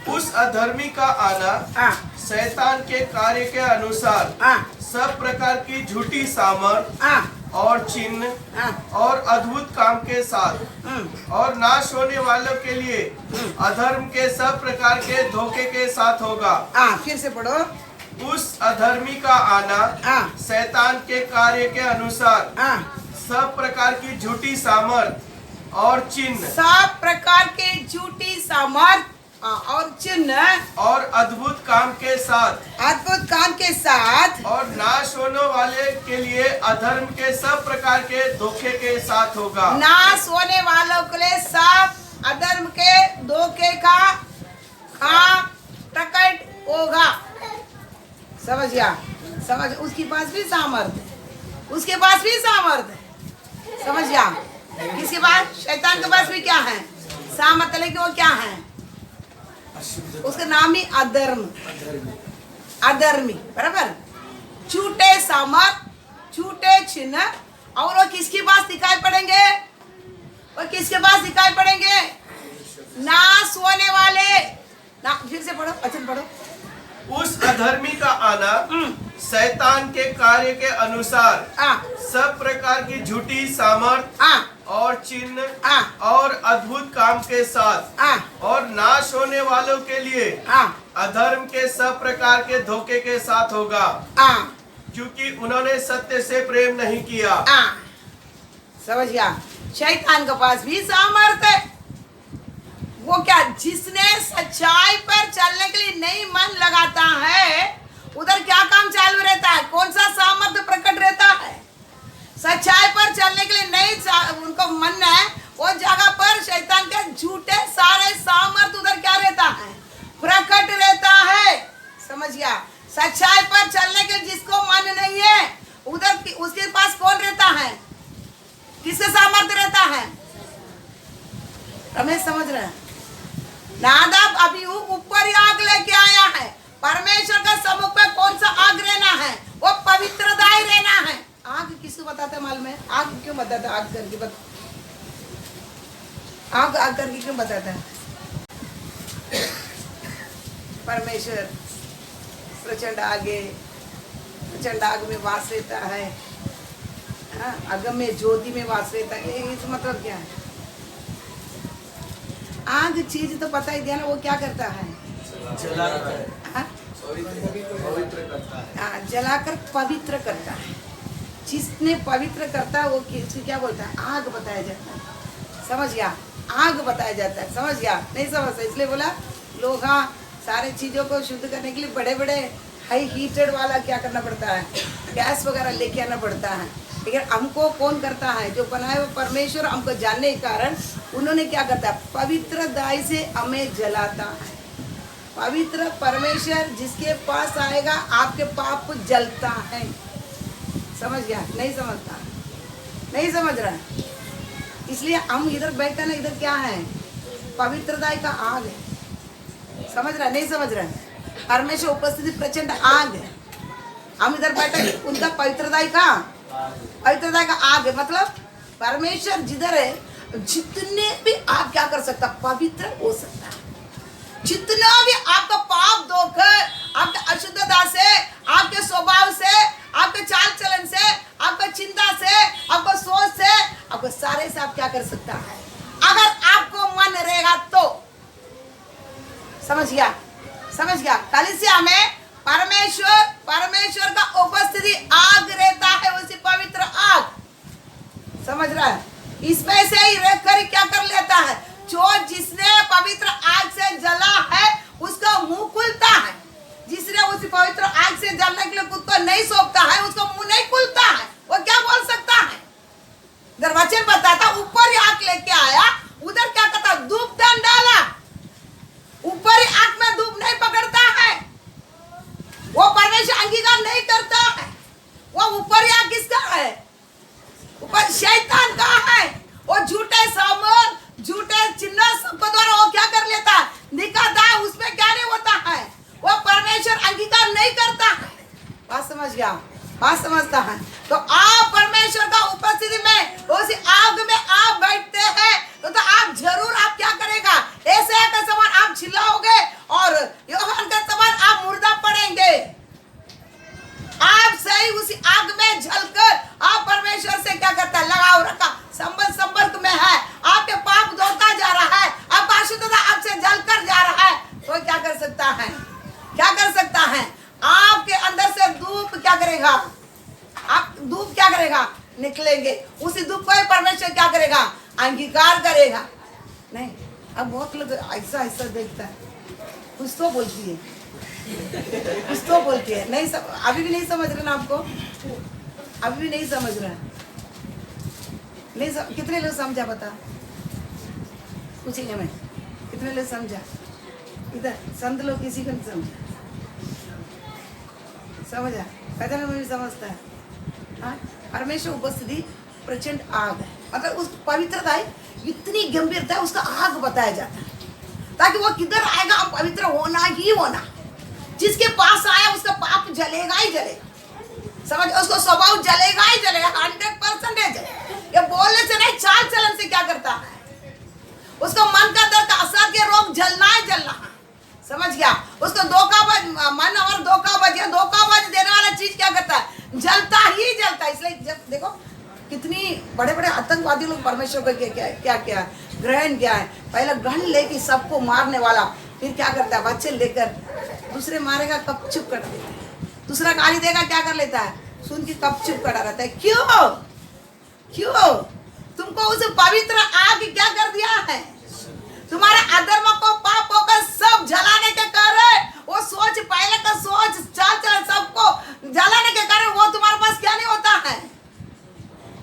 C: उस अधर्मी का आना
A: हाँ
C: शैतान के कार्य के अनुसार
A: हाँ
C: सब प्रकार की झूठी सामर्थ
A: हाँ
C: और चिन्ह
A: हाँ
C: और अद्भुत काम के साथ और नाश होने वालों के लिए अधर्म के सब प्रकार के धोखे के साथ होगा।
A: हाँ फिर से पढ़ो।
C: उस अधर्मी का आना
A: हाँ
C: शैतान के कार्य के अनुसार
A: हाँ
C: सब प्रकार की झूठी सामर्थ और चिन्ह,
A: सब प्रकार के झूठी सामर्थ और चिन्ह
C: और अद्भुत काम के साथ,
A: अद्भुत काम के साथ
C: और नाश होने वाले के लिए अधर्म के सब प्रकार के धोखे के साथ होगा।
A: नाश होने वालों के लिए सब अधर्म के धोखे का प्रकट होगा। समझ गया, समझ, उसके पास भी सामर्थ है, उसके पास भी सामर्थ है, समझ गया। किसके पास, शैतान के पास भी क्या है, सामर्थ, लेकिन वो क्या है, उसका नाम ही अधर्म, अधर्मी, बराबर। झूठे सामर्थ, झूठे चिन्ह, और वो किसके पास दिखाई पड़ेंगे, वो किसके पास दिखाई पड़ेंगे? नाश होने वाले। ना फिर से पढ़ो, वचन पढ़ो।
C: उस अधर्मी का आना शैतान के कार्य के अनुसार सब प्रकार की झूठी सामर्थ और चिन्ह और अद्भुत काम के साथ और नाश होने वालों के लिए अधर्म के सब प्रकार के धोखे के साथ होगा, क्योंकि उन्होंने सत्य से प्रेम नहीं किया।
A: समझ गया? शैतान के पास भी सामर्थ है। वो क्या, जिसने सच्चाई पर चलने के लिए नहीं मन लगाता है, उधर क्या काम चालू रहता है? कौन सा सामर्थ्य प्रकट रहता है? सच्चाई पर चलने के लिए नहीं उनको मन है, वो जगह पर शैतान के झूठे सारे सामर्थ्य उधर क्या रहता है? प्रकट रहता है। समझ गया? सच्चाई पर चलने के लिए जिसको मन नहीं है, उधर उसके पास कौन रहता है? किसका सामर्थ्य रहता है? रमेश समझ रहे हैं? नादाब अभी ऊपर ही आग लेके आया है। परमेश्वर का सम्मुख में कौन सा आग रहना है? वो पवित्रदायी रहना है। आग किसको बताता है मालूम है? आग क्यों बताता है? आग करके आग करके क्यों बताता है? परमेश्वर प्रचंड आग में वास रहता है, अगम्य ज्योति में वास रहता है। इसका मतलब क्या है? आग चीज तो पता ही दिया ना, वो क्या करता है? जलाकर पवित्र करता है। जिसने पवित्र करता है वो क्या बोलता है? आग बताया जाता है। समझ गया? आग बताया जाता है। समझ गया? नहीं समझता, इसलिए बोला लोहा सारे चीजों को शुद्ध करने के लिए बड़े बड़े हाई हीटेड वाला क्या करना पड़ता है? गैस वगैरह लेके आना पड़ता है। लेकिन हमको कौन करता है? जो बनाए वो परमेश्वर। हमको जानने के कारण उन्होंने क्या करता है? पवित्र दाई से हमें जलाता है। पवित्र परमेश्वर जिसके पास आएगा, आपके पाप जलता है। समझ गया? नहीं समझता, नहीं समझ रहा है। इसलिए हम इधर बैठे ना, इधर क्या है? पवित्रदाई का आग है। समझ रहा है? नहीं समझ रहा है? परमेश्वर उपस्थिति प्रचंड आग है। हम इधर बैठे, उनका पवित्रदाई का आग है। मतलब परमेश्वर जिधर है, जितने भी आप क्या कर सकता? पवित्र हो सकता है। जितना भी आपका पाप धोकर, आपके अशुद्धता से, आपके स्वभाव से, आपके चाल चलन से, आपका चिंता से, आपको सोच से, आपको सारे से आप क्या कर सकता है? अगर आपको मन रहेगा तो। समझ गया? समझ गया? कलीसिया में परमेश्वर का उपस्थिति आग रहता है, उसी पवित्र आग। समझ रहा है? इसमें से ही रहकर क्या कर लेता है? जो जिसने पवित्र आग से जला है, उसका मुंह खुलता है। जिसने उसी पवित्र आग से जलने के लिए खुद को नहीं सौंपता है, उसका मुंह नहीं खुलता है। वो क्या बोल सकता है? इधर वचन बताता, ऊपर ही आग लेके आया, उधर क्या करता? धूप दान डाला। ऊपर ही आग में धूप नहीं पकड़ता है, वो परमेश्वर अंगीकार नहीं करता है। वो ऊपर ही आग किसका है? ऊपर शैतान का है। वो झूठे सामर, झूठे चिन्ह सबको द्वारा वो क्या कर लेता है? दिखाता है। उसमें क्या नहीं होता है? वो परमेश्वर अंगीकार नहीं करता है। बात समझ गया? बात समझता है? तो आप परमेश्वर का उपस्थिति में, उसी आग में आप बैठते हैं, तो आप जरूर आप क्या करेगा? ऐसे के समान आप चिल्लाओगे और यूहन्ना के समान आप मुर्दा पड़ेंगे। आप सही उसी आग में जलकर आप परमेश्वर से क्या करता है? लगाव रखा, संपर्क में है। आपके पाप धोता जा रहा है, आपका अशुद्धता आपसे जलकर जा रहा है। तो क्या कर सकता है? क्या कर सकता है? आपके अंदर से धूप क्या करेगा? आप धूप क्या करेगा? निकलेंगे। उसी धूप को ही परमेश्वर क्या करेगा? अंगीकार करेगा। नहीं, अब बहुत लोग ऐसा ऐसा देखता है, कुछ तो बोलती है, कुछ तो बोलती है। नहीं अभी भी नहीं समझ रहे ना आपको? अभी भी नहीं समझ रहा है? नहीं कितने लोग समझा? बता, पूछेंगे मैं, कितने लोग समझा? इधर संत लोग किसी को नहीं समझा? समझा? कहते ना मैं भी समझता है। हाँ, परमेश्वर उपस्थिति प्रचंड आग है। मतलब उस पवित्रता इतनी गंभीरता है, उसका आग बताया जाता है, ताकि वो किधर आएगा? अब पवित्र होना ही होना। जिसके पास आया उसका पाप जलेगा ही जलेगा। समझ, उसको स्वभाव जलेगा ही जलेगा, 100% ये बोलने से नहीं, चाल चलन से क्या करता है, उसको मन का दर्द असर के रोग जलना ही जलना है। समझ गया, उसको धोखाबाज मन और धोखाबाज देने वाला चीज क्या करता है, जलता ही जलता है। इसलिए जब देखो कितनी बड़े बड़े आतंकवादी लोग परमेश्वर को क्या क्या ग्रहण किया है, पहले गन लेके सबको मारने वाला, फिर क्या करता है, बच्चे लेकर दूसरे मारेगा कब चुप कर देता है, दूसरा गाली देगा क्या कर लेता है, सुन के कब चुप करा रहता है। क्यों क्यों, तुमको उस पवित्र आग क्या कर दिया है, तुम्हारे अधर्म को पापों का सब जलाने के कारण, वो सोच पहले का सोच चाल चल सबको जलाने के कारण वो तुम्हारे पास क्या नहीं होता है,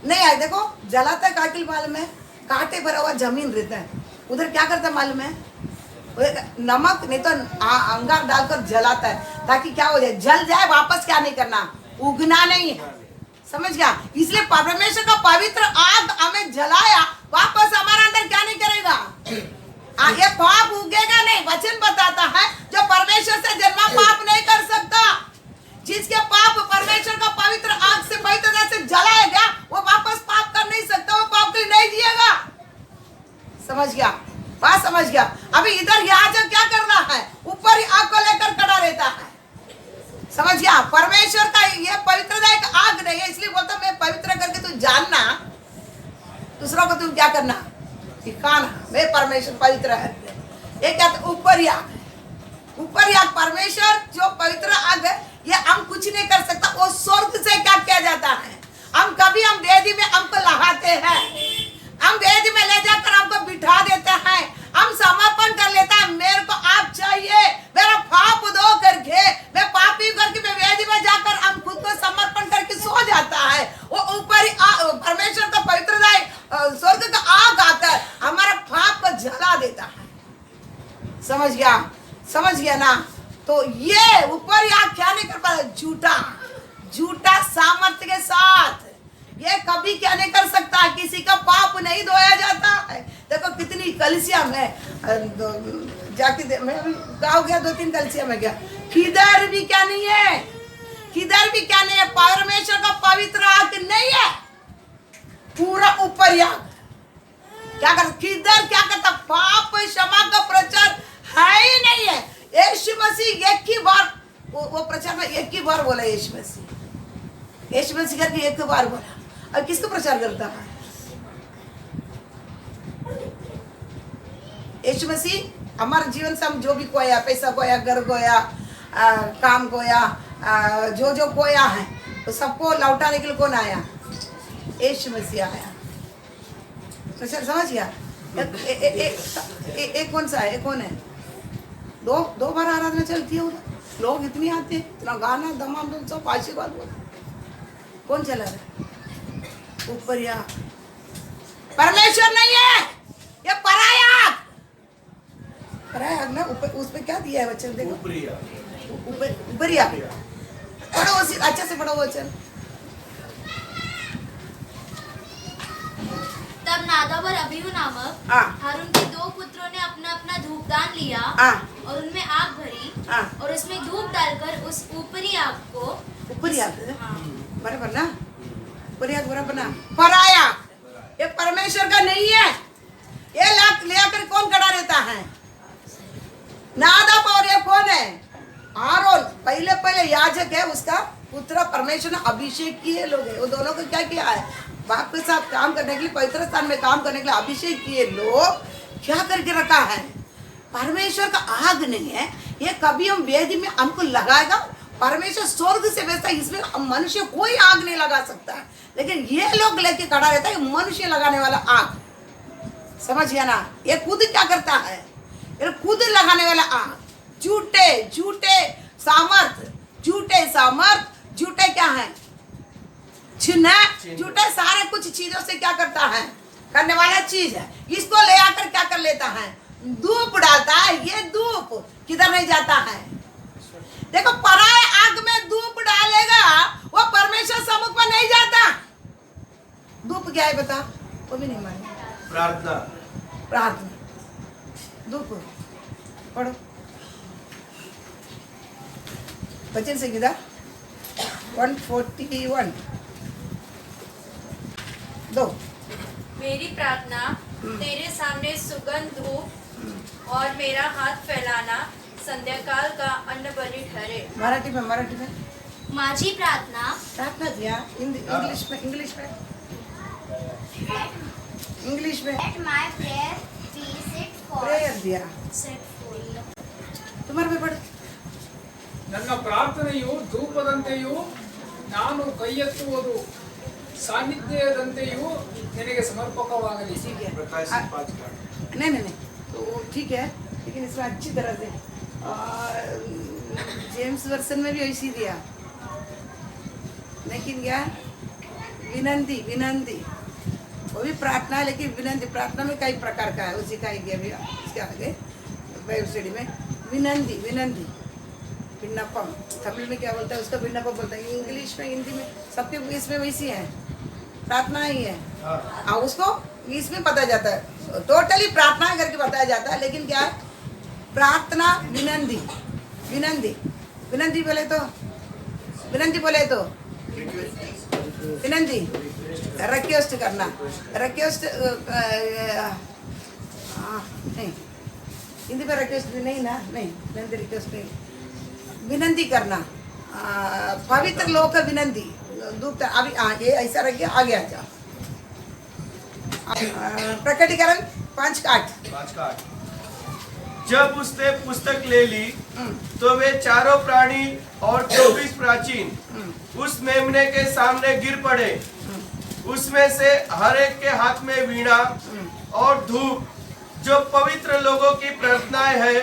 A: नहीं आए। देखो जलाता है काकिल मालूम है, कांटे भरा हुआ जमीन रहता है, उधर क्या करता है मालूम है, नमक नहीं तो अंगार डालकर जलाता है ताकि क्या हो जाए, जल जाए, वापस क्या नहीं करना, उगना नहीं है। समझ गया, इसलिए परमेश्वर का पवित्र आग हमें जलाया, वापस हमारे अंदर क्या नहीं करेगा, ये पाप उगेगा नहीं। वचन बताता है जो परमेश्वर से जन्मा पाप नहीं कर सकता, जिसके पाप परमेश्वर का पवित्र आग से पवित्रता से जलाया गया, वो वापस पाप कर नहीं सकता, वो पाप के लिए नहीं जिएगा। समझ गया, बात समझ गया। अभी इधर याजक क्या कर रहा है, ऊपर ही आग को लेकर खड़ा रहता है। समझ गया, परमेश्वर का ये पवित्रता एक आग नहीं है, इसलिए बोलता मैं पवित्र करके तू जानना, दूसरों को तुम क्या करना, सिखाना, मैं परमेश्वर पवित्र है। ये क्या ऊपर ही आग, ऊपर ही आग, परमेश्वर जो पवित्र आग है, ये हम कुछ नहीं कर सकता, वो स्वर्ग से क्या किया जाता है, हम कभी हम वेदी में हमको लगाते हैं, हम वेदी में ले जाकर हमको बिठा देते हैं, हम समर्पण कर लेता है, मेरे को आप चाहिए, मेरा पाप दो करके, मैं पापी करके मैं वेदी में जाकर हम खुद को समर्पण करके सो जाता है। वो ऊपर ही परमेश्वर का पवित्रता स्वर्ग का आग आकर हमारा पाप को जला देता है। समझ गया, समझ गया ना। तो ये ऊपर ही आग क्या नहीं कर पाता, झूठा सामर्थ्य के साथ ये कभी क्या नहीं कर सकता, किसी का पाप नहीं धोया जाता है। देखो कितनी कलिसिया में जाके मैं गाँव गया, 2-3 कलिसिया में गया, किधर भी क्या नहीं है, किधर भी क्या नहीं है, परमेश्वर का पवित्र आग नहीं है, पूरा ऊपर आग क्या कर, किधर क्या करता, पाप क्षमा का प्रचार है ही नहीं है। यीशु मसीह एक ही बार वो प्रचार में एक ही बार बोला, यीशु मसीह करके एक बार बोला, अब किसको प्रचार करता है, यीशु मसीह हमारे जीवन से हम जो भी खोया, पैसा खोया, घर खोया, काम खोया, जो खोया है, तो सबको लौटाने के लिए कौन आया, यीशु मसीह आया। समझ गया, एक कौन सा है, कौन है, दो बार आराधना चलती है उधर, लोग इतनी आते हैं, इतना गाना दमाम सब आशीर्वाद बोला, कौन चला रहा है, ऊपर या परमेश्वर नहीं है, ये पराया आग ना, ऊपर उस पे क्या दिया है वचन, देखो ऊपर या पढ़ो, अच्छे से पढ़ो वचन।
B: तब नादाब और अबीहू नामक हारून के 2 पुत्रों ने अपना अपना धूपदान लिया और उनमें आग भरी और उसमें धूप डालकर उस ऊपरी आग को,
A: ऊपरी आग बराबर ना, ऊपरी आग बराबर ना, पराया, ये परमेश्वर का नहीं है, ये ले आकर कौन खड़ा रहता है, नादाब, और ये कौन है, आरोन, पहले याजक है, उसका पुत्र परमेश्वर ने अभिषेक किए लोग है, वो दोनों को क्या किया है, बाप के साथ काम करने के लिए, पवित्र स्थान में काम करने के लिए अभिषेक किए लोग क्या करके रखा है, परमेश्वर का आग नहीं है, ये कभी हम वेदी में हमको लगाएगा, परमेश्वर स्वर्ग से भेजता है, इसमें मनुष्य कोई आग नहीं लगा सकता है, लेकिन ये लोग लेके खड़ा रहता है, मनुष्य लगाने वाला आग। समझ गया ना, ये खुद क्या करता है, ये खुद लगाने वाला आग, झूठे सामर्थ, झूठे क्या है, झूठे सारे कुछ चीजों से क्या करता है, करने वाला चीज है, इसको ले आकर क्या कर लेता है, धूप डालता है, ये धूप किधर नहीं जाता है, देखो पराये आग में धूप डालेगा, वो परमेश्वर सम्मुख में नहीं जाता। धूप क्या है बता, वो भी नहीं माने, प्रार्थना, धूप पढ़ो वचन से किधर, 141 दो।
D: मेरी प्रार्थना तेरे सामने सुगंध धूप और मेरा हाथ फैलाना संध्याकाल का अन्न बलि ठहरे।
A: मराठी में
B: माझी प्रार्थना
A: प्रार्थना दिया, इंग्लिश में
B: Let my prayer be set for
A: prayer दिया। तुम्हारे पे पढ़।
E: ನನ್ನ ಪ್ರಾರ್ಥನೆಯು ಧೂಪದಂತೆಯೂ ನಾನು ಕೈಯೆತ್ತುವುದು ಸಾನ್ನಿಧ್ಯದಂತೆಯೂ ನಿನಗೆ ಸಮರ್ಪಕವಾಗಲಿ।
A: ठीक है।
C: प्रकाशित 5 का।
A: नहीं तो ठीक है, लेकिन इसमें अच्छी तरह से जेम्स वर्सन में भी ऐसी दिया, लेकिन क्या विनंती वो भी प्रार्थना है, लेकिन विनंती प्रार्थना में कई प्रकार का है, उसी का ही दिया भी इसके आगे बाइबल स्टडी में विनंती विन्नपम, तमिल में क्या बोलता है उसका विन्नपम बोलता है, इंग्लिश में हिंदी में सबके इसमें वैसी है, प्रार्थना ही है। हाँ उसको इसमें बताया जाता है, टोटली प्रार्थना करके बताया जाता है, लेकिन क्या है प्रार्थना विनंती बोले तो विनंती रिक्वेस्ट करना, रिक्वेस्ट नहीं हिंदी में रिक्वेस्ट भी नहीं ना, नहीं विनंती रिक्वेस्ट नहीं, विनंती करना, पवित्र लोग का विनंती दूत। अभी ये ऐसा रख के आगे आ जाओ। प्रकटीकरण 5 का 8।
C: जब उसने पुस्तक ले ली तो वे चारों प्राणी और 24 प्राचीन उस मेमने के सामने गिर पड़े। उसमें से हर एक के हाथ में वीणा और धूप जो पवित्र लोगों की प्रार्थनाएं है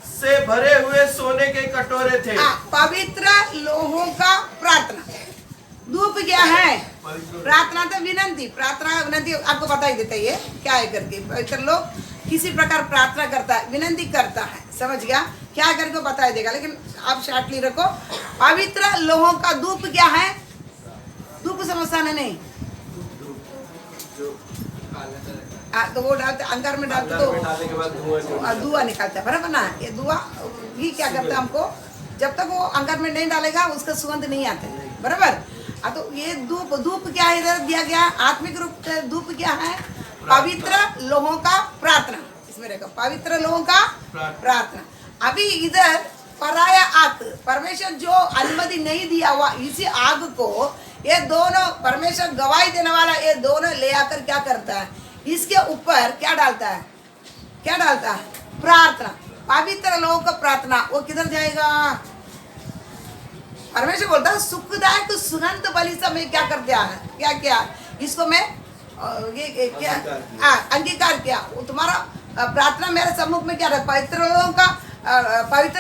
C: से भरे हुए सोने के कटोरे थे।
A: पवित्र लोगों का प्रार्थना, धूप क्या है? प्रार्थना तो विनंती आपको बता ही देता है क्या है करके। पवित्र लोग किसी प्रकार प्रार्थना करता है, विनंती करता है, समझ गया क्या करके बताया देगा, लेकिन आप शार्टली रखो। पवित्र लोगों का धूप क्या है? धूप समझता नहीं, तो वो डालते अंगार में डालते तो धुआं निकालता है, बराबर ना। ये धुआं ही क्या करता है हमको, जब तक वो अंगार में नहीं डालेगा उसका सुगंध नहीं आता है, बराबर। तो ये धूप क्या है इधर दिया गया, आत्मिक रूप से धूप क्या है? पवित्र लोगों का प्रार्थना, इसमें रहेगा पवित्र लोगों का प्रार्थना। अभी इधर पराया आग, परमेश्वर जो अनुमति नहीं दिया हुआ इसी आग को ये दोनों परमेश्वर गवाही देने वाला ये दोनों ले आकर क्या करता है, इसके ऊपर क्या डालता है प्रार्थना। पवित्र लोगों का प्रार्थना वो किधर जाएगा? परमेश्वर बोलता है सुखदायक सुगंध बलि से मैं क्या कर दिया है, क्या इसको मैं ये क्या अंगीकार किया। वो तुम्हारा प्रार्थना मेरे सम्मुख में क्या रहा? पवित्र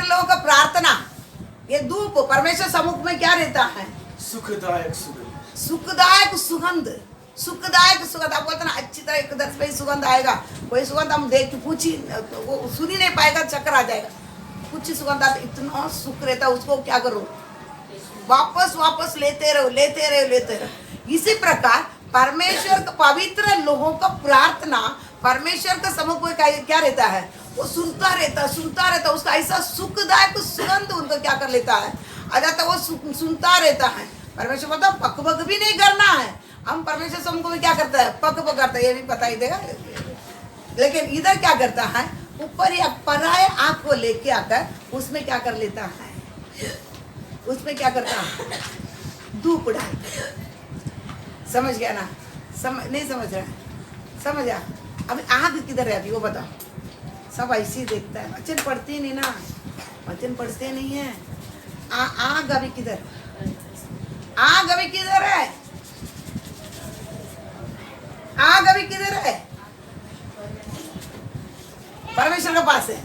A: लोगों का प्रार्थना, ये धूप परमेश्वर सम्मुख में क्या रहता है? सुखदायक सुगंध। आप बोलते ना अच्छी तरह एकदम से सुगंध आएगा, कोई सुगंध हम देख के पूछी वो सुन ही नहीं पाएगा, चक्कर आ जाएगा। कुछ सुगंध आता इतना सुख रहता है, उसको क्या करो वापस लेते रहो। इसी प्रकार परमेश्वर का पवित्र लोगों का प्रार्थना परमेश्वर का सम्मुख में क्या रहता है? वो सुनता रहता, उसका ऐसा सुखदायक सुगंध उनको क्या कर लेता है, आ जाता, वो सुनता रहता है। परमेश्वर बोलता पक भी नहीं करना है, हम परमेश्वर सम्मुख में क्या करता है? पक करता है, ये भी पता ही देगा। लेकिन इधर क्या करता है? ऊपर या पराये आँख को लेके आकर उसमें क्या कर लेता है? उसमें क्या करता है? धूप डाल। समझ गया ना? नहीं समझ रहा है? समझ गया? अभी आग किधर है अभी वो बताओ। सब ऐसे ही देखता है, वचन पढ़ते नहीं ना, वचन पढ़ते नहीं है। आग अभी किधर है? आग अभी किधर है? परमेश्वर के पास है।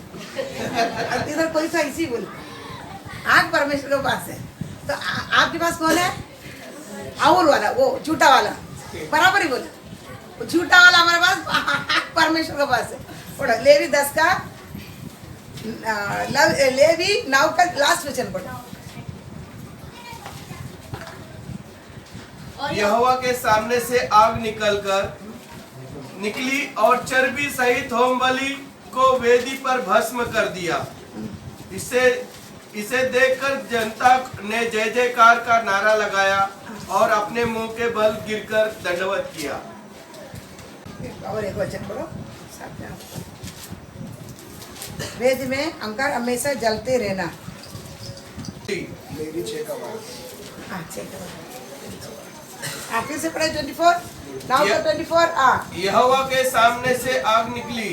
A: इधर कोई तो ऐसी बोल, आग परमेश्वर के पास है। तो आपके पास कौन है? आउल वाला, वो झूठा वाला, बराबर ही बोला। झूठा वाला हमारे पास परमेश्वर के पास है। पढ़ो लेवी 10 का लेवी 9 का लास्ट वचन पढ़ो।
C: यहोवा के सामने से आग निकली और चर्बी सहित होम बलि को वेदी पर भस्म कर दिया। इससे इसे देखकर जनता ने जय जयकार का नारा लगाया और अपने मुंह के बल गिरकर दंडवत किया।
A: और एक वचन पढ़ो साथ में आप। वेद में अंगार हमेशा जलते रहना।
E: लेवी 6 का 12।
A: हाँ, चेक करो। फिर से पढ़े 24 नाउ तो 24
C: यहोवा के सामने से आग निकली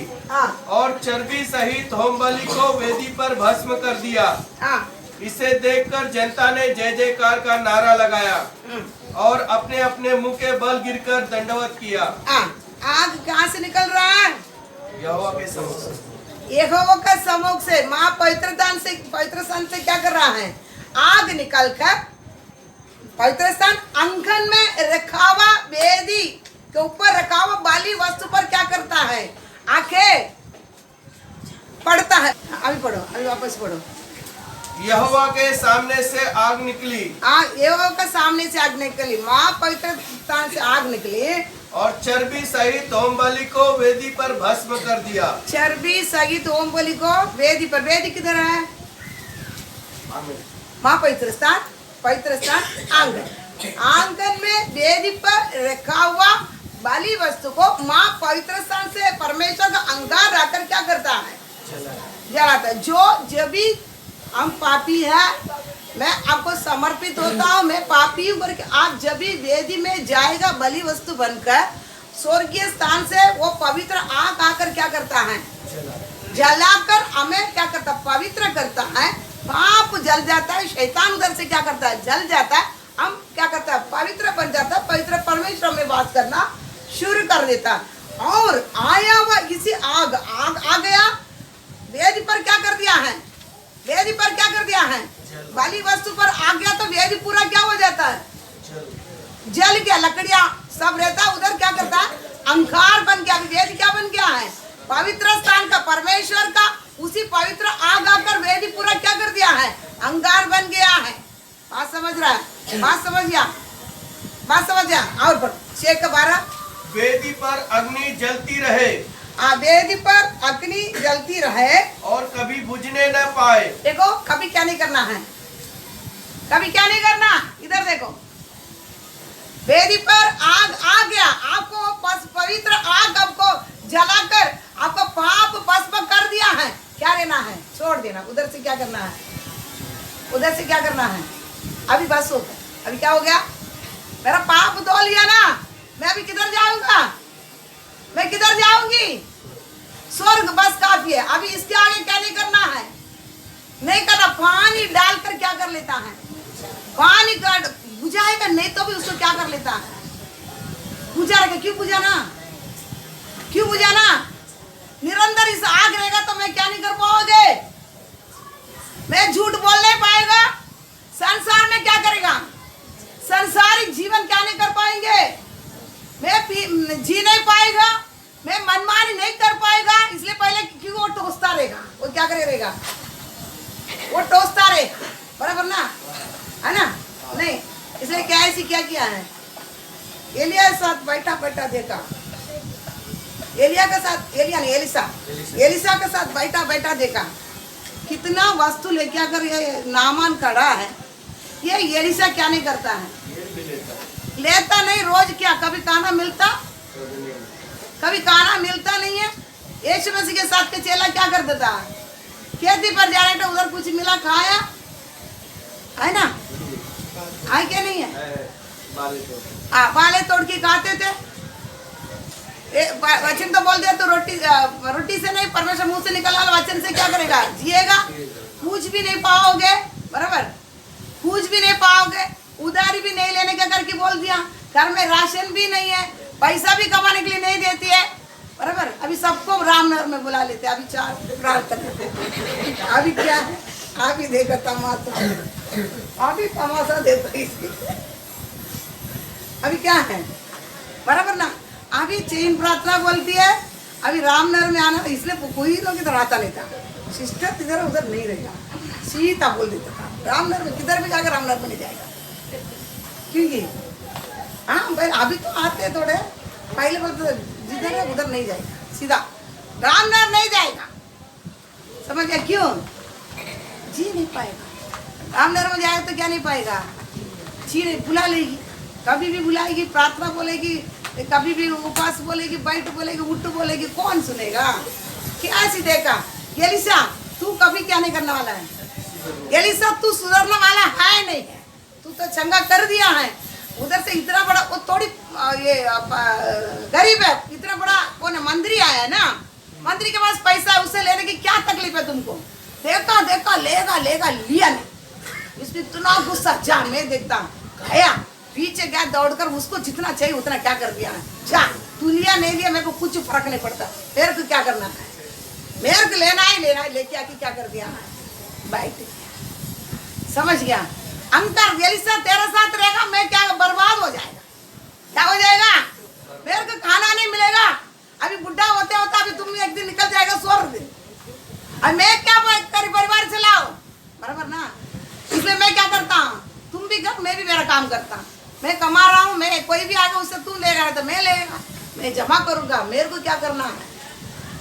C: और चर्बी सहित होम बलि को वेदी पर भस्म कर दिया। इसे देखकर जनता ने जय जयकार का नारा लगाया और अपने अपने मुंह के बल गिरकर दंडवत किया।
A: आग कहाँ से निकल रहा है?
C: यहोवा के सम्मुख से।
A: यहोवा का सम्मुख से, माँ पवित्र स्थान से क्या कर रहा है? आग निकलकर पवित्र स्थान अंगन में रखा हुआ वेदी के ऊपर रखा हुआ बाली वस्तु पर क्या करता है? आंखें पढ़ता है। अभी पढ़ो, अभी वापस पढ़ो।
C: यहोवा के सामने से आग निकली।
A: यहोवा के सामने से आग निकली, माँ पवित्र स्थान से आग निकली
C: और चर्बी सहित होम बलि को वेदी पर भस्म कर दिया।
A: चर्बी सहित होम बलि को वेदी पर। वेदी किधर है? माँ पवित्र स्थान आंगन में वेदी पर रखा हुआ बाली वस्तु को माँ पवित्र स्थान से परमेश्वर का अंगार रखकर क्या करता है? जलाता है। जब भी हम पापी है, मैं आपको समर्पित होता हूँ, मैं पापी हूँ करके आप जब भी वेदी में जाएगा बलि वस्तु बनकर, स्वर्गीय स्थान से वो पवित्र आग आकर क्या करता है? जलाकर हमें क्या करता? पवित्र करता है। पाप जल जाता है, शैतान उधर से क्या करता है? जल जाता है। हम क्या करता है? पवित्र बन जाता है। पवित्र परमेश्वर में वास करना शुरू कर देता है। और आया हुआ इसी आग आ गया, वेदी पर क्या कर दिया है? वेदी पर क्या कर दिया है? बाली वस्तु पर आ गया तो वेदी पूरा क्या हो जाता है? जल गया। लकड़ियां सब रहता है, उधर क्या करता है? अंगार बन गया। वेदी क्या बन गया है? पवित्र स्थान का, परमेश्वर का उसी पवित्र आग आकर वेदी पूरा क्या कर दिया है? अंगार बन गया है। बात समझ रहा है? बात समझ गया? और पर 6 का 12
C: वेदी पर अग्नि जलती रहे।
A: वेदी पर अग्नि जलती रहे
C: और कभी बुझने न पाए।
A: देखो, कभी क्या नहीं करना है? कभी क्या नहीं करना? इधर देखो, वेदी पर आग आ गया, आपको पवित्र आग आपको जलाकर आपका पाप भस्म कर दिया है। क्या लेना है? छोड़ देना। उधर से क्या करना है? उधर से क्या करना है? अभी बस हो गया। अभी क्या हो गया? मेरा पाप धो लिया ना, मैं अभी किधर जाऊंगा? मैं किधर जाऊंगी? स्वर्ग बस काफी है। अभी इसके आगे क्या नहीं करना है? नहीं करना। पानी डालकर क्या कर लेता है? पानी बुझाएगा नहीं तो भी उसको क्या कर लेता है? बुझाएगा। क्यों बुझाना? क्यों बुझाना? निरंतर इस आग रहेगा तो मैं क्या नहीं कर पाओगे? मैं झूठ बोल नहीं पाएगा। संसार में क्या करेगा? संसारिक जीवन क्या नहीं कर पाएंगे? मैं जी नहीं पाएगा, मैं मनमानी नहीं कर पाएगा। इसलिए पहले क्यों वो टोसता रहेगा? वो क्या करेगा? वो टोसता रहेगा, बराबर ना? है ना? नहीं, इसलिए क्या ऐसी क्या किया है? एलिया के साथ बैठा देखा। एलिया के साथ, एलिया नहीं, एलिसा के साथ बैठा देखा। कितना वस्तु लेके अगर ये नामान खड़ा है, ये एलिसा क्या नहीं करता है? लेता नहीं। रोज क्या कभी खाना मिलता? कभी खाना मिलता नहीं है। यीशु मसीह के साथ के चेला क्या कर देता? खेती पर जाने तो उधर कुछ मिला, खाया, है ना? है क्या नहीं है? बाले तोड़ के खाते थे। वचन तो बोल दिया तो रोटी से नहीं, परमेश्वर मुंह से निकला वचन से क्या करेगा? जिएगा। कुछ भी नहीं पाओगे, बराबर? कुछ भी नहीं पाओगे। उधारी भी नहीं लेने का करके बोल दिया। घर में राशन भी नहीं है, पैसा भी कमाने के लिए नहीं देती है, बराबर? अभी सबको रामनगर में बुला लेते। अभी 4 प्रार्थना। अभी क्या है? अभी देखो तमाशा, अभी तमाशा देता इसकी। अभी क्या है, बराबर ना? अभी चैन प्रार्थना बोलती है। अभी रामनगर में आना, इसलिए कोई लोग इधर आता नहीं था। सिस्टर इधर उधर नहीं रहेगा, सीधा बोल देता था। रामनगर में किधर भी जाकर रामनगर में नहीं जाएगा, क्योंकि हाँ भाई अभी तो आते हैं थोड़े, पहले बोलते जिधर है उधर नहीं जाएगा, सीधा रामनगर नहीं जाएगा। समझ गया? क्यों? जी नहीं पाएगा। रामनगर में जाएगा तो क्या नहीं पाएगा, चीन बुला लेगी, कभी भी बुलाएगी, प्रार्थना बोलेगी, कभी भी उपवास बोलेगी, बैठ बोलेगी, उठ बोलेगी, कौन सुनेगा? क्या सी देखा एलिसा, तू कभी क्या नहीं करने वाला है एलिसा, तू सुधरने वाला है नहीं, तू तो चंगा कर दिया है। उधर से इतना बड़ा वो थोड़ी ये गरीब है, इतना बड़ा कौन है मंत्री आया है ना, मंत्री के पास पैसा है, उससे लेने की क्या तकलीफ है तुमको? देखा देखा लेगा लेगा, लिया नहीं, इसने इतना गुस्सा, जा मैं देखता हूँ, गया पीछे गया दौड़कर, उसको जितना चाहिए उतना क्या कर दिया है, जा तू लिया नहीं लिया मेरे को कुछ फर्क नहीं पड़ता, मेरे को क्या करना है, मेरे को लेना है, लेके आके क्या कर दिया है, बैठ समझ गया? अंकर एलिसा तेरे साथ रहेगा, मैं क्या बर्बाद हो जाएगा, क्या हो जाएगा, मेरे को खाना नहीं मिलेगा, अभी बुढ़ा होते होते अभी तुम एक दिन निकल जाएगा स्वर्ग, अब मैं क्या तेरे परिवार चलाओ, बराबर ना? इसलिए मैं क्या करता हूँ, तुम भी कर, मैं भी मेरा काम करता हूँ, मैं कमा रहा हूँ, मैं कोई भी आएगा उससे तू लेगा तो मैं लेगा, मैं जमा करूंगा, मेरे को क्या करना है,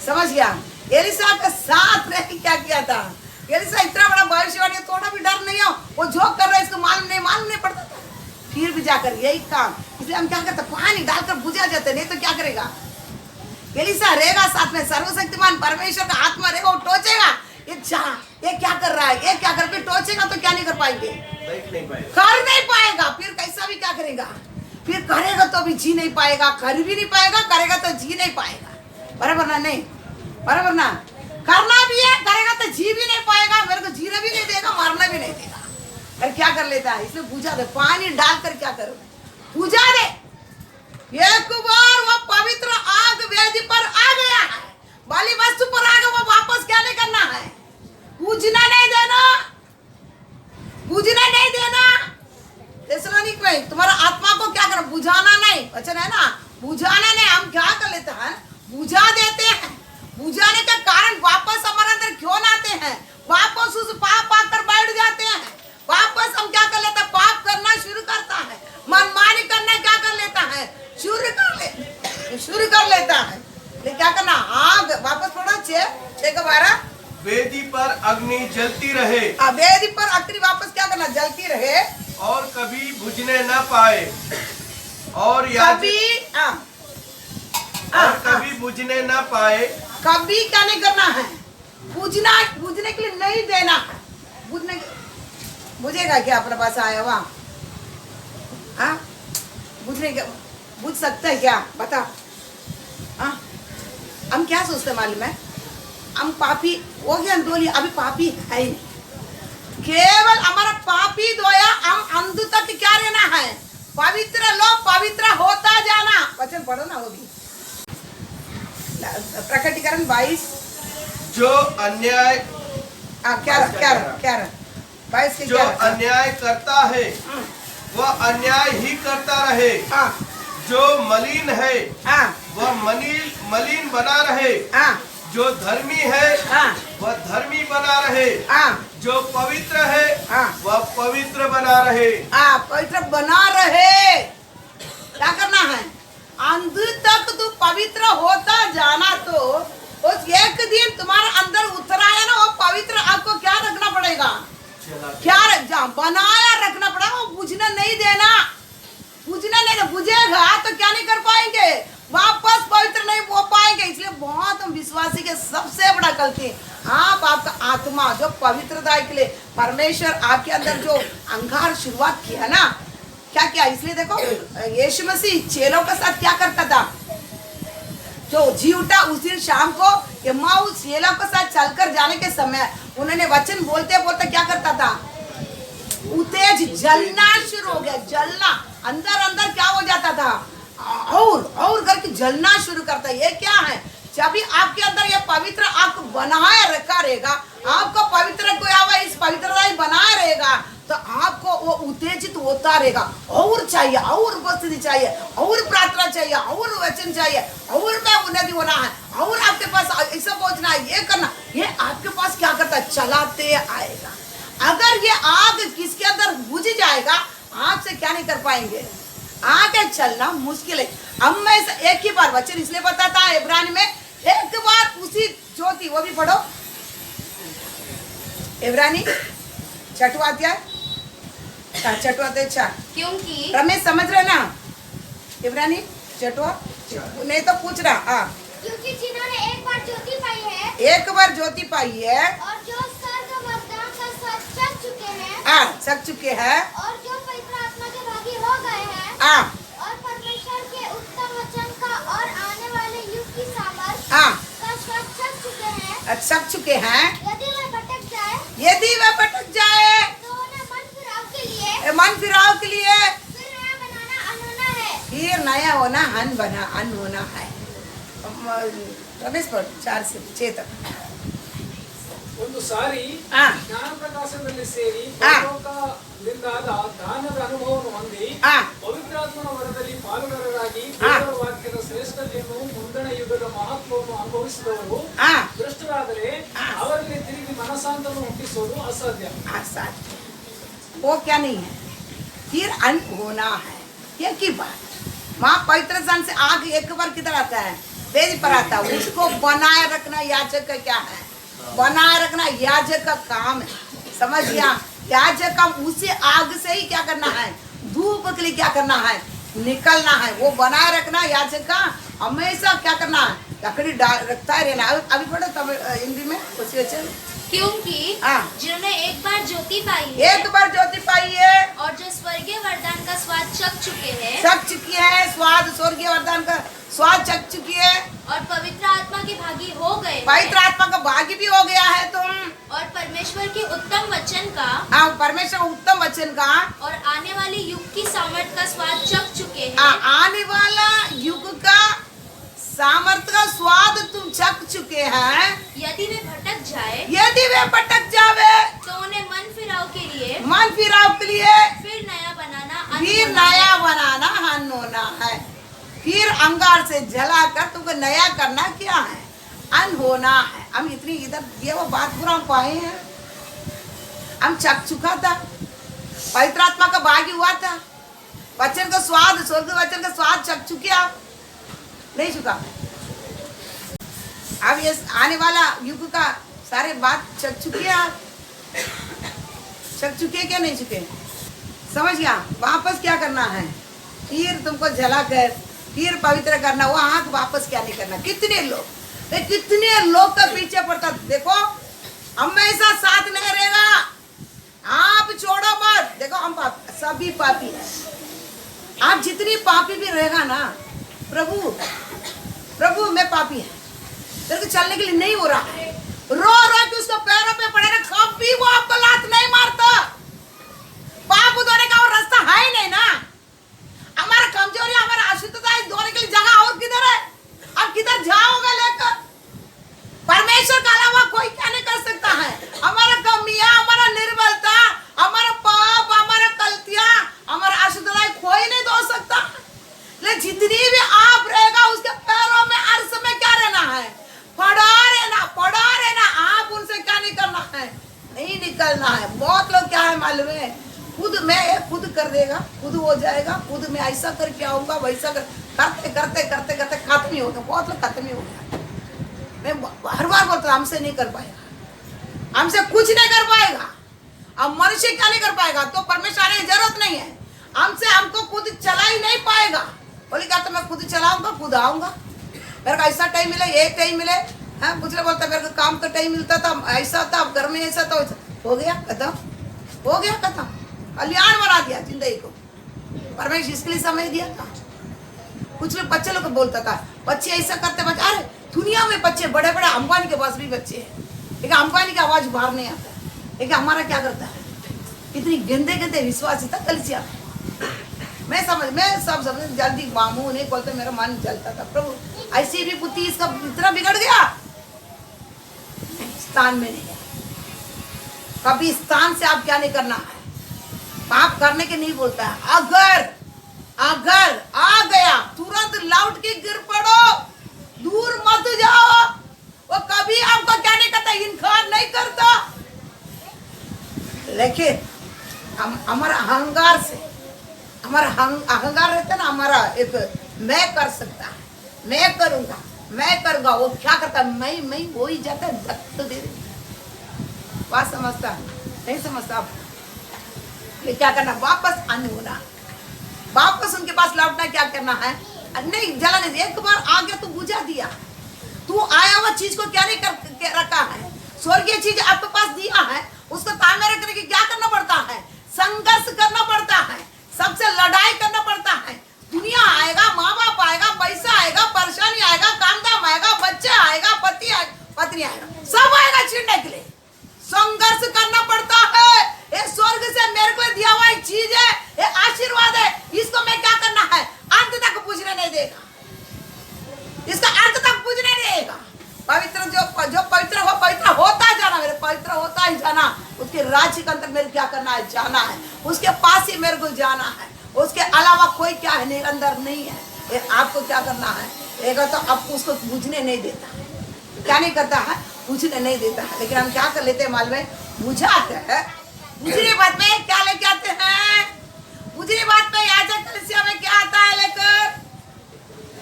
A: समझ गया? एलिसा के साथ रह क्या किया था, एलिसा इतना बड़ा भविष्यवाणी, थोड़ा भी डर नहीं हो, वो जो कर रहा है इसको मालूम नहीं पड़ता था, फिर भी जाकर यही काम, इसलिए हम क्या करते, पानी डालकर बुझा जाते, नहीं तो क्या करेगा? एलिसा रहेगा साथ में, सर्वशक्तिमान परमेश्वर का आत्मा रहेगा, वो टोचेगा, ये क्या कर रहा है, ये क्या कर, फिर टोचेगा तो क्या नहीं कर पाएंगे, कर नहीं पाएगा, फिर कैसा भी क्या करेगा, फिर करेगा तो भी जी नहीं पाएगा, कर भी नहीं पाएगा, करेगा तो जी नहीं पाएगा, बराबर ना? नहीं बराबर ना? करना भी है, करेगा तो जी भी नहीं पाएगा, मेरे को जीना भी नहीं देगा, मरना भी नहीं देगा, फिर क्या कर लेता है, इसलिए बुझा दे, पानी डालकर क्या करो, बुझा दे। एक बार वो पवित्र आग वेदी पर आ गया है, बलि वस्तु पर आ गया, वो वापस क्या नहीं करना है, बुझना नहीं देना, बुझना नहीं देना। थिस्सलुनीक में तुम्हारा आत्मा को क्या करना, बुझाना नहीं, वचन है ना, बुझाना नहीं, हम क्या कर लेते हैं, बुझा देते हैं, बुझाने के कारण वापस हमारे अंदर क्यों आते हैं, वापस उस पाप आकर बैठ जाते हैं, वापस हम क्या कर लेते हैं, पाप करना शुरू करता है, मनमानी करना क्या कर लेता है, शुरू कर लेता है। लेकिन क्या करना, आग वापस पढ़ो 6:12,
C: वेदी पर अग्नि जलती रहे,
A: वेदी पर अग्नि वापस क्या करना, जलती रहे,
C: और कभी बुझने न पाए, और कभी बुझने न पाए,
A: कभी क्या नहीं करना है, बुझने के लिए नहीं देना है, बुझेगा क्या, अपने पास आया हुआ बुझ सकता है क्या, बता? हम क्या सोचते मालूम है, हम पापी हो गया, अंदोली अभी पापी है ही, केवल हमारा पापी धोया, हम अंधु तक क्या रहना है, पवित्र लो, पवित्र होता जाना, वचन पढ़ो ना, वो भी प्रकटीकरण 22,
C: जो अन्याय
A: क्या 22
C: जो अन्याय करता है वह अन्याय ही करता रहे, जो मलिन है वह मलिन बना रहे, जो धर्मी है वह धर्मी बना रहे, जो पवित्र है वह पवित्र बना रहे,
A: पवित्र बना रहे। क्या करना है, अंत तक तू पवित्र होता जाना, तो उस एक दिन तुम्हारे अंदर उतर आया ना, वो पवित्र आपको क्या रखना पड़ेगा, क्या बनाया रखना पड़ेगा, वो बुझना नहीं देना, बुझना नहीं, बुझेगा तो क्या नहीं कर पाएंगे, वापस पवित्र नहीं हो पाएंगे। इसलिए बहुत हम विश्वासी के सबसे बड़ा गलती, आपका आत्मा जो पवित्रता के लिए परमेश्वर आपके अंदर जो अंगार शुरुआत किया ना, क्या किया, इसलिए देखो यीशु मसीह चेलों के साथ क्या करता था, जो जी उठा उस दिन शाम को एम्माउस चेलों के साथ चलकर जाने के समय उन्होंने वचन बोलते बोलते क्या करता था, उतेज जलना शुरू हो गया, जलना अंदर अंदर क्या हो जाता था, और करके जलना शुरू करता है। ये क्या है, जब भी आपके अंदर ये पवित्र आपको बनाए रखा रहेगा, आपको पवित्र को इस पवित्रता ही बनाए रहेगा, तो आपको वो उत्तेजित होता रहेगा, और चाहिए, और उपस्थिति चाहिए, और प्रार्थना चाहिए, और वचन चाहिए, और मैं उन्नति होना है, और आपके पास ऐसा पहुंचना है, ये करना, ये आपके पास क्या करता है, चलाते आएगा। अगर ये आग किसके अंदर बुझ जाएगा, आग से क्या नहीं कर पाएंगे, आगे चलना मुश्किल है। हम में एक ही बार वचन इसलिए बताता है इब्रानी में, एक बार उसी ज्योति, वो भी पढ़ो इब्रानी छठवा अध्याय छठवा अध्याय 4।
B: क्योंकि
A: रमेश समझ रहे ना इब्रानी छठवा नहीं तो पूछ रहा। हाँ
F: क्योंकि जिन्होंने एक बार ज्योति पाई है
A: एक बार ज्योति पाई है
F: और जो स्वर्ग वरदान का साथ चख चुके हैं
A: हाँ सक चुके हैं
F: और जो पवित्र आत्मा के भागी हो गए हैं
A: हाँ
F: और परमेश्वर के उत्तम वचन का और आने वाले युग की सामर्थ
A: हाँ
F: का स्वाद चख चुके हैं,
A: सक चुके हैं।
F: यदि वह भटक जाए
A: यदि वह भटक जाए
F: तो उन्हें मन फिराव के लिए
A: मन फिराव के लिए
F: फिर नया बनाना अनहोना है।
A: फिर नया होना अन होना है। रमेश पर 4 से 6 तक।
E: ಒಂದು ಸಾರಿ
A: ಹಾ.
E: ಜ್ಞಾನ ಪ್ರಕಾಶದಲ್ಲಿ ಸೇರಿ
A: ಹಾ.
E: ಪರಲೋಕದಿಂದಾದ ದಾನದ ಅನುಭವವನ್ನು ಹೊಂದಿ
A: हाँ
E: ಪವಿತ್ರಾತ್ಮನ ವರದಲ್ಲಿ ಪಾಲುಗಾರರಾಗಿ
A: ಹಾ.
E: ದೇವರ ವಾಕ್ಯದ ಶ್ರೇಷ್ಠತೆಯನ್ನು ಮುಂದಣ ಯುಗದ ಮಹತ್ವವನ್ನು ಅನುಭವಿಸಿದವರು
A: हाँ
E: ಭ್ರಷ್ಟರಾದರೆ
A: ಹಾ.
E: ಅವರಲ್ಲಿ ತಿರುಗಿ ಮನಸ್ಸಾಂತರವನ್ನು ಹುಟ್ಟಿಸೋದು ಅಸಾಧ್ಯ.
A: आसान वो क्या नहीं है फिर अन होना है। ये की बात माँ पवित्र स्थान से आग एक बार किधर आता है वेद पर आता है। उसको बनाए रखना याजक का क्या है बनाए रखना याजक का काम है। समझ गया याजक का उसी आग से ही क्या करना है धूप के लिए क्या करना है निकलना है। वो बनाए रखना याजक का हमेशा क्या करना है लकड़ी रखता ही रहना। अभी पढ़ो तमिल हिंदी में उसी वचन
B: क्योंकि
A: हाँ।
B: जिन्होंने एक बार ज्योति पाई है
A: एक बार ज्योति पाई है
B: और जो स्वर्गीय वरदान का स्वाद चख चुके हैं
A: चख चुकी है स्वाद स्वर्गीय वरदान का स्वाद चख चुकी है
B: और पवित्र आत्मा के भागी हो गए
A: पवित्र
B: हैं
A: आत्मा का भागी भी हो गया है तुम।
B: और परमेश्वर के उत्तम वचन का
A: हाँ परमेश्वर उत्तम वचन का
B: और आने वाले युग की सामर्थ का स्वाद चख चुके हैं
A: आने वाला युग का सामर्थ्य का स्वाद तुम चख चुके हैं।
B: यदि वे भटक जाए
A: यदि वे भटक जावे
B: तो उन्हें मन फिराव के लिए
A: मन फिराव के लिए
B: फिर नया बनाना
A: फिर
B: अनहोना
A: नया
B: है।
A: बनाना हन होना है। फिर अंगार से जलाकर तुमको नया करना क्या है अन होना है। हम इतनी इधर ये वो बात पूरा हम पाए हैं हम चख चुका था पवित्र आत्मा का भागी हुआ था वचन का स्वाद स्वर्ग वचन का स्वाद चख चुके आप नहीं चुका। अब ये आने वाला युग का सारे बात चख चुके हैं आप चख चुके क्या नहीं चुके समझ गया। वापस क्या करना है फिर तुमको जला कर फिर पवित्र करना वो आँख वापस क्या नहीं करना। कितने लोग का पीछे पड़ता देखो हमेशा साथ नहीं रहेगा आप छोड़ो मत। देखो हम सभी पापी हैं आप जितनी पापी भी रहेगा ना प्रभु मैं पापी है तेरे को चलने के लिए नहीं हो रहा है रो के उसको पैरों पे पड़े ना कभी वो आपको लात नहीं मारता। पाप धोने का और रास्ता है ही नहीं ना। हमारा कमजोरी हमारा अशुद्धता है धोने के लिए जगह और किधर है अब किधर जाओगे लेकर परमेश्वर का अलावा कोई क्या नहीं कर सकता है। हमारा कमियां हमारा निर्बलता हमारा पाप हमारा गलतियां हमारा अशुद्धता कोई नहीं धो सकता। लेकिन जितनी भी आप रहेगा उसके पैरों में हर समय क्या रहना है पड़ा रहना आप उनसे क्या नहीं करना है नहीं निकलना है। बहुत लोग क्या है मालूम है खुद कर देगा खुद हो जाएगा खुद में ऐसा करके आऊंगा वैसा करते खत्म ही हो गया। बहुत लोग खत्म ही हो गया। मैं हर बार बोलता हमसे नहीं कर पाएगा हमसे कुछ नहीं कर पाएगा। अब मनुष्य क्या नहीं कर पाएगा तो परमेश्वर आने की जरूरत नहीं है। हमको खुद चला ही नहीं पाएगा। बोले क्या तो मैं खुद चलाऊंगा खुद आऊंगा मेरे को ऐसा टाइम मिले एक टाइम मिले हाँ कुछ लोग बोलता मेरे को काम का टाइम मिलता था ऐसा था अब घर में ऐसा था हो गया खत्म कल्याण बना दिया जिंदगी को परमेश्वर इसके लिए समय दिया था। कुछ लोग बच्चे लोग बोलता था बच्चे ऐसा करते बच्चे अरे दुनिया में बच्चे बड़े बड़े अंबानी के पास भी बच्चे हैं लेकिन अंबानी की आवाज बाहर नहीं आता लेकिन हमारा क्या करता है इतनी गंदे विश्वासिता कलिसिया मैं सब समझ जल्दी मामू नहीं बोलते मेरा मन जलता था प्रभु ऐसी भी बुद्धि इसका इतना बिगड़ गया स्थान में नहीं है। कभी स्थान से आप क्या नहीं करना है पाप करने के नहीं बोलता है। अगर आ गया तुरंत लौट के गिर पड़ो दूर मत जाओ वो कभी आपको क्या नहीं करता इनकार नहीं करता। लेकिन हमारा अहंकार से हमारा अहंकार रहता है ना हमारा एक मैं कर सकता है मैं करूंगा वो क्या करता मैं वो ही जाता है दत्त दे बात समझता नहीं समझता आप ये क्या करना, वापस आने होना, वापस उनके पास लौटना, क्या करना है, नहीं जलाने। एक बार आ गया तो बुझा दिया, तू आया हुआ चीज को क्या नहीं कर रखा है, स्वर्गीय चीज आपके पास दिया है, उसको तामे रखने के क्या करना पड़ता है, संघर्ष करना पड़ता है, सबसे लड़ाई करना पड़ता है। दुनिया आएगा, माँ बाप आएगा, पैसा आएगा, परेशानी आएगा, काम धाम आएगा, बच्चे आएगा, पति आएगा, पत्नी आएगा, सब आएगा छीनने के लिए, संघर्ष करना पड़ता है। ये स्वर्ग से मेरे को दिया हुआ एक चीज है, ये आशीर्वाद है, इसको मैं क्या करना है, अंत तक पूछने नहीं देगा, इसका अंत तक पूछने नहीं देगा। पवित्र जो पवित्र हो, पवित्र होता जाना, मेरे पवित्र होता ही जाना, उसके राज्य के अंदर मेरे क्या करना है, जाना है, उसके पास ही मेरे को जाना है, उसके अलावा कोई क्या है निरंतर नहीं है। ये आपको क्या करना है, एक तो आपको उसको बुझने नहीं देता, क्या नहीं करता है, बुझने नहीं देता है। लेकिन हम क्या कर लेते हैं मालूम है, बुझाते हैं, बुझने बात में क्या लेके आते हैं, बुझने बात में याजक कलीसिया में क्या आता है लेकर,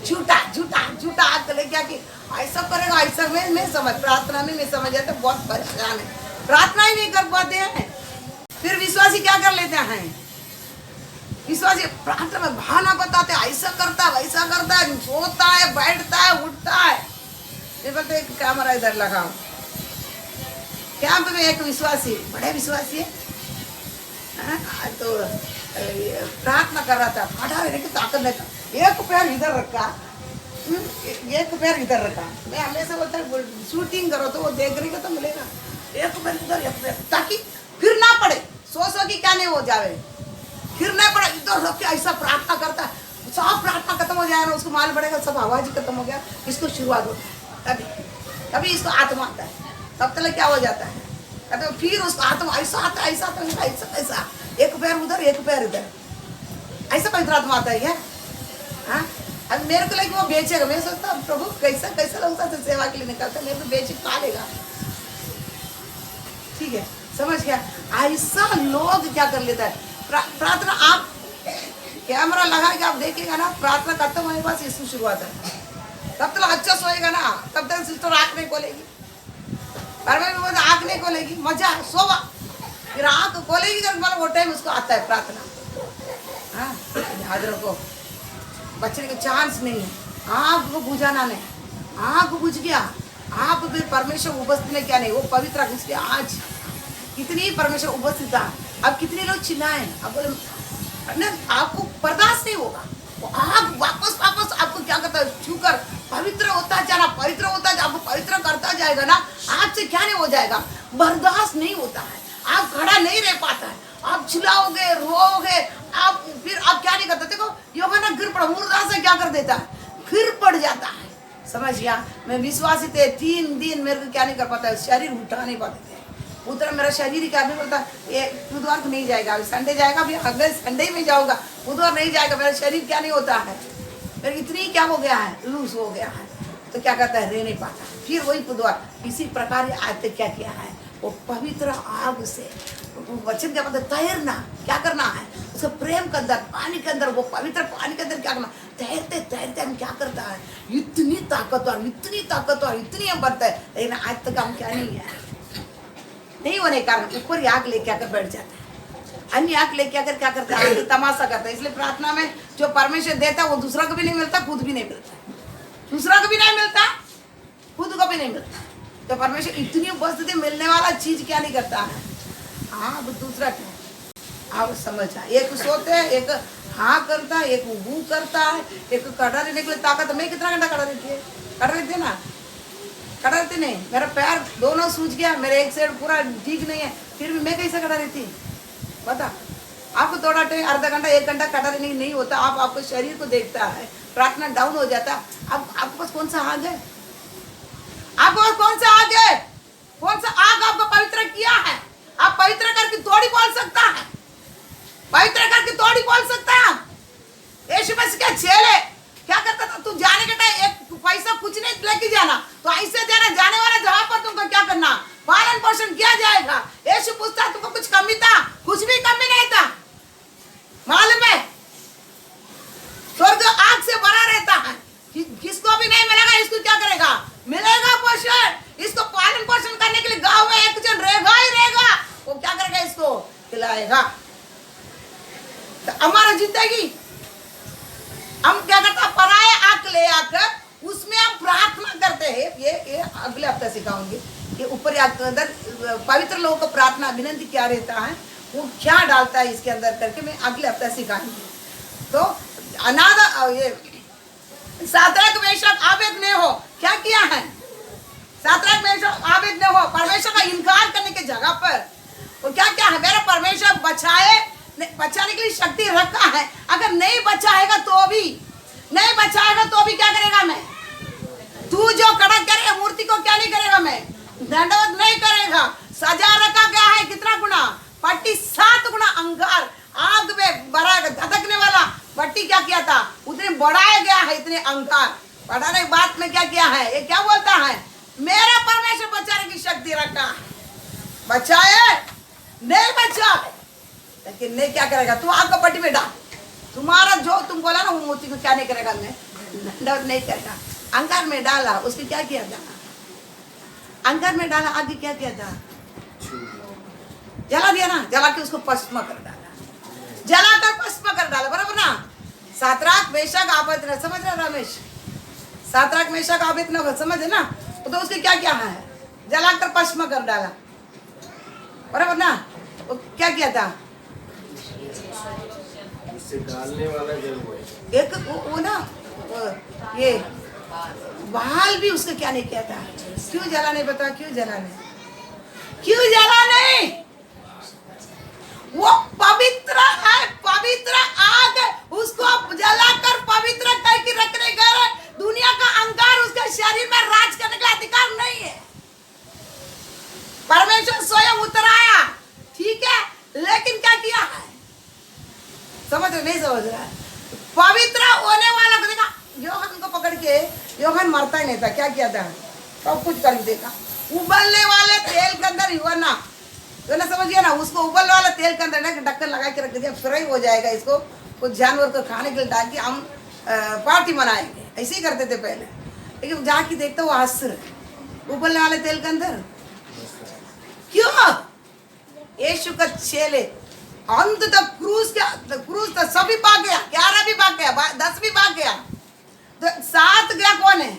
A: झूठा झूठा झूठा हाथ लेके आके ऐसा करेगा, ऐसा में समझ, प्रार्थना में मैं समझ जाते बहुत परेशान है, प्रार्थना ही नहीं कर पाते हैं। फिर विश्वासी क्या कर लेते हैं, विश्वासी प्रार्थना में बहाना बताते, ऐसा करता है, वैसा करता है, सोता है, बैठता है, उठता है। ये बोलते एक कैमरा इधर लगाओ, कैंप में एक विश्वासी, बड़े विश्वासी है, तो प्रार्थना कर रहा था, खड़ा रहने की ताकत नहीं था, एक पैर इधर रखा, एक पैर इधर रखा। मैं हमेशा बोलता हूँ शूटिंग करो तो वो देख रही तो मिलेगा, एक पैर इधर, एक पैर, ताकि फिर ना पड़े, सो कि क्या नहीं हो जावे, फिर नहीं पड़े, इधर रख के ऐसा प्रार्थना करता है, सब प्रार्थना खत्म हो जाएगा, उसको माल पड़ेगा, सब आवाज खत्म हो गया, इसको शुरुआत होता है, कभी इसको आत्मा आता है, तब तक क्या हो जाता है, तो फिर उसको आत्मा ऐसा आता है, ऐसा आता है, ऐसा ऐसा, एक पैर उधर, एक पैर इधर, ऐसा पवित्र आत्मा आता है क्या? हाँ, अब मेरे को लगे वो बेचेगा, मैं सोचता प्रभु कैसा कैसा लगता था, सेवा के लिए निकलता, मेरे को बेच खा लेगा, ठीक है, समझ गया। ऐसा लोग क्या कर लेता है, प्रार्थना आप कैमरा लगा के आप देखेगा ना, प्रार्थना खत्म होने के बाद इसकी शुरुआत है, तब तक अच्छा सोएगा ना, तब तक सिस्टर आँख नहीं खोलेगी, आँख नहीं खोलेगी, मजा सोवा, फिर आँख खोलेगी मतलब वो टाइम उसको आता है प्रार्थना। हाँ, याद रखो, बचने का चांस नहीं है, आँख को बुझाना नहीं, आँख बुझ गया, आप फिर परमेश्वर उपस्थित में क्या नहीं, वो पवित्र इसलिए आज कितनी परमेश्वर उपस्थित था, अब कितने लोग चिल्लाएं, अब बोले आपको बर्दाश्त नहीं होगा, वो आप वापस आपको क्या करता है, छूकर पवित्र होता जाना, पवित्र होता आपको पवित्र करता जाएगा ना, आपसे क्या नहीं हो जाएगा, बर्दाश्त नहीं होता है, आप खड़ा नहीं रह पाता है, आप चिल्लाओगे, रोओगे, आप फिर आप क्या नहीं करते, देखो यूहन्ना गिर पड़ा, मुर्दा से क्या कर देता है, फिर पड़ जाता है, समझ गया। मैं विश्वासी थे, 3 दिन मेरे को क्या नहीं कर पाता, शरीर उठा नहीं पाते थे, उधर मेरा शरीर क्या नहीं बोलता, ये बुधवार को नहीं जाएगा, अभी संडे जाएगा, अभी अगले संडे में जाऊंगा, बुधवार नहीं जाएगा, मेरा शरीर क्या नहीं होता है, मेरे इतनी क्या हो गया है, लूज हो गया है, तो क्या करता है, रह नहीं पाता, फिर वही बुधवार इसी प्रकार आज तक क्या किया है, वो पवित्र आग से वचन क्या मतलब तैरना, क्या करना है, उसके प्रेम के अंदर, पानी के अंदर, वो पवित्र पानी के अंदर क्या करना, तैरते तैरते हम क्या करता है, इतनी ताकतवर, इतनी हम बनता है, लेकिन आज तक हम क्या नहीं है, नहीं होने के कारण ऊपर आग लेके आकर बैठ जाता है, अन्य आग लेके आकर क्या करता है, तमाशा करता है। इसलिए प्रार्थना में जो परमेश्वर देता है वो दूसरा को भी नहीं मिलता, खुद भी नहीं मिलता, दूसरा को भी नहीं मिलता, खुद को भी नहीं मिलता, तो परमेश्वर इतनी उपस्थिति मिलने वाला चीज क्या नहीं करता है, हाँ दूसरा क्या, आप समझा, एक सोते है, एक हाँ करता है, एक वो करता है, एक खड़ा रहने के लिए ताकत, मैं कितना घंटा खड़ा रहती है, खड़ा रहती है ना, खड़ा रहती नहीं, मेरा पैर दोनों सूझ गया, मेरे एक साइड पूरा ठीक नहीं है, फिर भी मैं कैसे खड़ा रहती, बता, आपको थोड़ा टाइम आधा घंटा 1 घंटा खड़ा रहने नहीं होता, आप आपको शरीर को देखता है, प्रार्थना डाउन हो जाता, अब आपके पास कौन सा आग है, आपके पास कौन सा आग है, कौन सा आग आपको पवित्र किया है, आप पवित्र करके थोड़ी बोल सकता है, पवित्र करके थोड़ी बोल सकता है। यीशु मसीह के चेले क्या करता था, तू जाने के टाइम एक पैसा कुछ नहीं लेके जाना, तो ऐसे देना, जाने वाला जगह पर तुमको क्या करना, पालन पोषण किया जाएगा। यीशु पूछता तुमको कुछ कमी था, कुछ भी कमी नहीं था, मालूम है, स्वर्ग आग से भरा रहता है, किसको भी नहीं मिलेगा, इसको क्या करेगा, मिलेगा पोषण, इसको पालन पोषण करने के लिए गांव में एक जन रहेगा ही रहेगा, वो क्या करेगा, इसको खिलाएगा, तो हमारा जिंदगी हम क्या करते हैं, पराये आंख ले आकर उसमें हम प्रार्थना करते हैं। ये अगले हफ्ते सिखाऊंगी कि ऊपर अंदर पवित्र लोगों को प्रार्थना विनंती क्या रहता है, वो क्या डालता है इसके अंदर करके मैं अगले हफ्ते सिखाऊंगी। तो अनाथ ये साद्रक मेशक आबेदनेगो क्या किया है, साद्रक मेशक आबेदनेगो परमेश्वर का इनकार करने की जगह पर वो क्या क्या है, मेरा परमेश्वर बचाने के लिए शक्ति रखा है। अगर नहीं बचाएगा तो भी क्या करेगा मैं, तू जो कड़क करेगा मूर्ति को क्या नहीं करेगा, मैं दंडवत नहीं करेगा। सजा रखा गया है कितना गुना, पट्टी 7 गुना अंगार आग में बड़ा धधकने वाला पट्टी क्या किया था, उतने बढ़ाया गया है। इतने अंगार बढ़ाने के बाद में क्या किया है, ये क्या बोलता है, मेरा परमेश्वर बचाने की शक्ति रखा है। बचाए नहीं बचाए, लेकिन नहीं क्या करेगा, तू आग को पट्टी में डाल, तुम्हारा जो तुम बोला ना वो मूर्ति को क्या नहीं करेगा, मैं दंडवत नहीं करेगा। अंगार में डाला, उसके क्या किया था, अंगार में डाला, आगे क्या किया था, जला दिया ना, जला के उसको भस्म कर डाला, जलाकर भस्म कर डाला, बराबर ना। साद्रक मेशक आबेदनेगो, समझ रहा रमेश, साद्रक मेशक आबेदनेगो समझ है ना। तो उसके क्या क्या है, जलाकर भस्म कर डाला, बराबर ना। वो क्या किया था,
C: इससे डालने वाला जल गया।
A: एक वो ना ये बाल भी उसको क्या नहीं किया था, क्यों जला नहीं, बता क्यों जला नहीं, वो पवित्र है, पवित्र आग उसको जलाकर पवित्र करके रखने का दुनिया का अंगार उसके शरीर में राज करने का अधिकार नहीं है। परमेश्वर स्वयं उतर आया, ठीक है, लेकिन क्या किया है, समझ रहे नहीं समझ रहा है, पवित्र होने वाला को देखा, योहन को पकड़ के, योहन मरता ही नहीं था, क्या किया था, सब कुछ कर देगा। उबलने वाले तेल के अंदर यूहन्ना, तो ना समझ गया ना, उसको उबलने वाला तेल के अंदर ना ढक्कन लगा के रख दिया, फ्राई हो जाएगा, इसको कुछ जानवर को खाने के लिए डाल के हम पार्टी मनाएंगे, ऐसे ही करते थे पहले। लेकिन जाके देखते वो हंस उबलने वाले तेल के अंदर, क्यों, यीशु का चेले अंत तक क्रूज तक सभी भाग गया, 11 भी भाग गया, 10 भी भाग गया, तो 7 गया कौन है,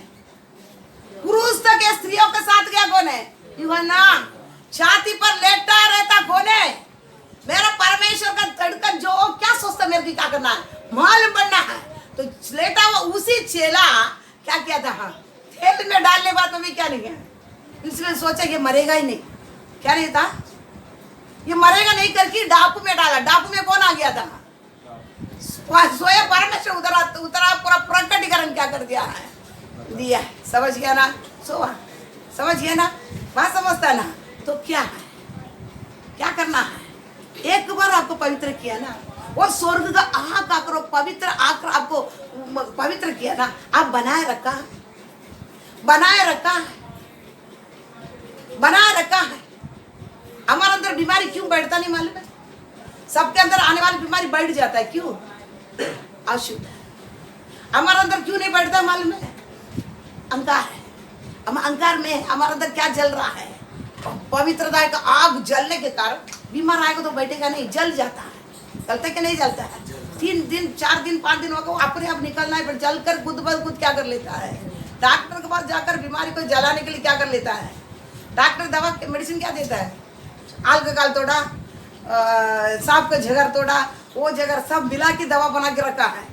A: क्रूज तक के स्त्रियों के साथ गया कौन है, यूहन्ना। छाती पर लेटा रहता कौन है, मेरा परमेश्वर का धड़कन जो क्या सोचता मेरे को क्या करना है, मालूम बनना है। तो लेटा हुआ उसी चेला क्या किया था, हाँ, तेल में डालने बाद में भी क्या नहीं किया, इसलिए सोचा ये मरेगा ही नहीं, क्या नहीं था, ये मरेगा नहीं करके डाकू में डाला। डाकू में कौन आ गया था, स्वयं परमेश्वर उतरा पूरा प्रकटीकरण क्या कर दिया है, दिया, समझ गया ना, समझ गया ना, बात समझता ना। तो क्या है, क्या करना है, एक बार आपको पवित्र किया ना, वो स्वर्ग का आग आकर पवित्र आकर आपको पवित्र किया ना, आप बनाए रखा है। हमारे अंदर बीमारी क्यों बैठता नहीं मालूम है, सबके अंदर आने वाली बीमारी बैठ जाता है, क्यों, अशुद्ध है। हमारे अंदर क्यों नहीं बैठता मालूम है, अंकार है, हम अंकार में हमारे अंदर क्या जल रहा है, पवित्रता का आग जलने के कारण बीमार आएगा तो बैठेगा नहीं, जल जाता है, जलता कि नहीं जलता है, 3 दिन 4 दिन 5 दिन होगा, अपने आप निकलना है, पर जलकर खुद क्या कर लेता है, डॉक्टर के पास जाकर बीमारी को जलाने के लिए क्या कर लेता है, डॉक्टर दवा मेडिसिन क्या देता है, अल्कोहल तोड़ा, सांप का झगर तोड़ा, वो जगह सब मिला के दवा बना के रखा है।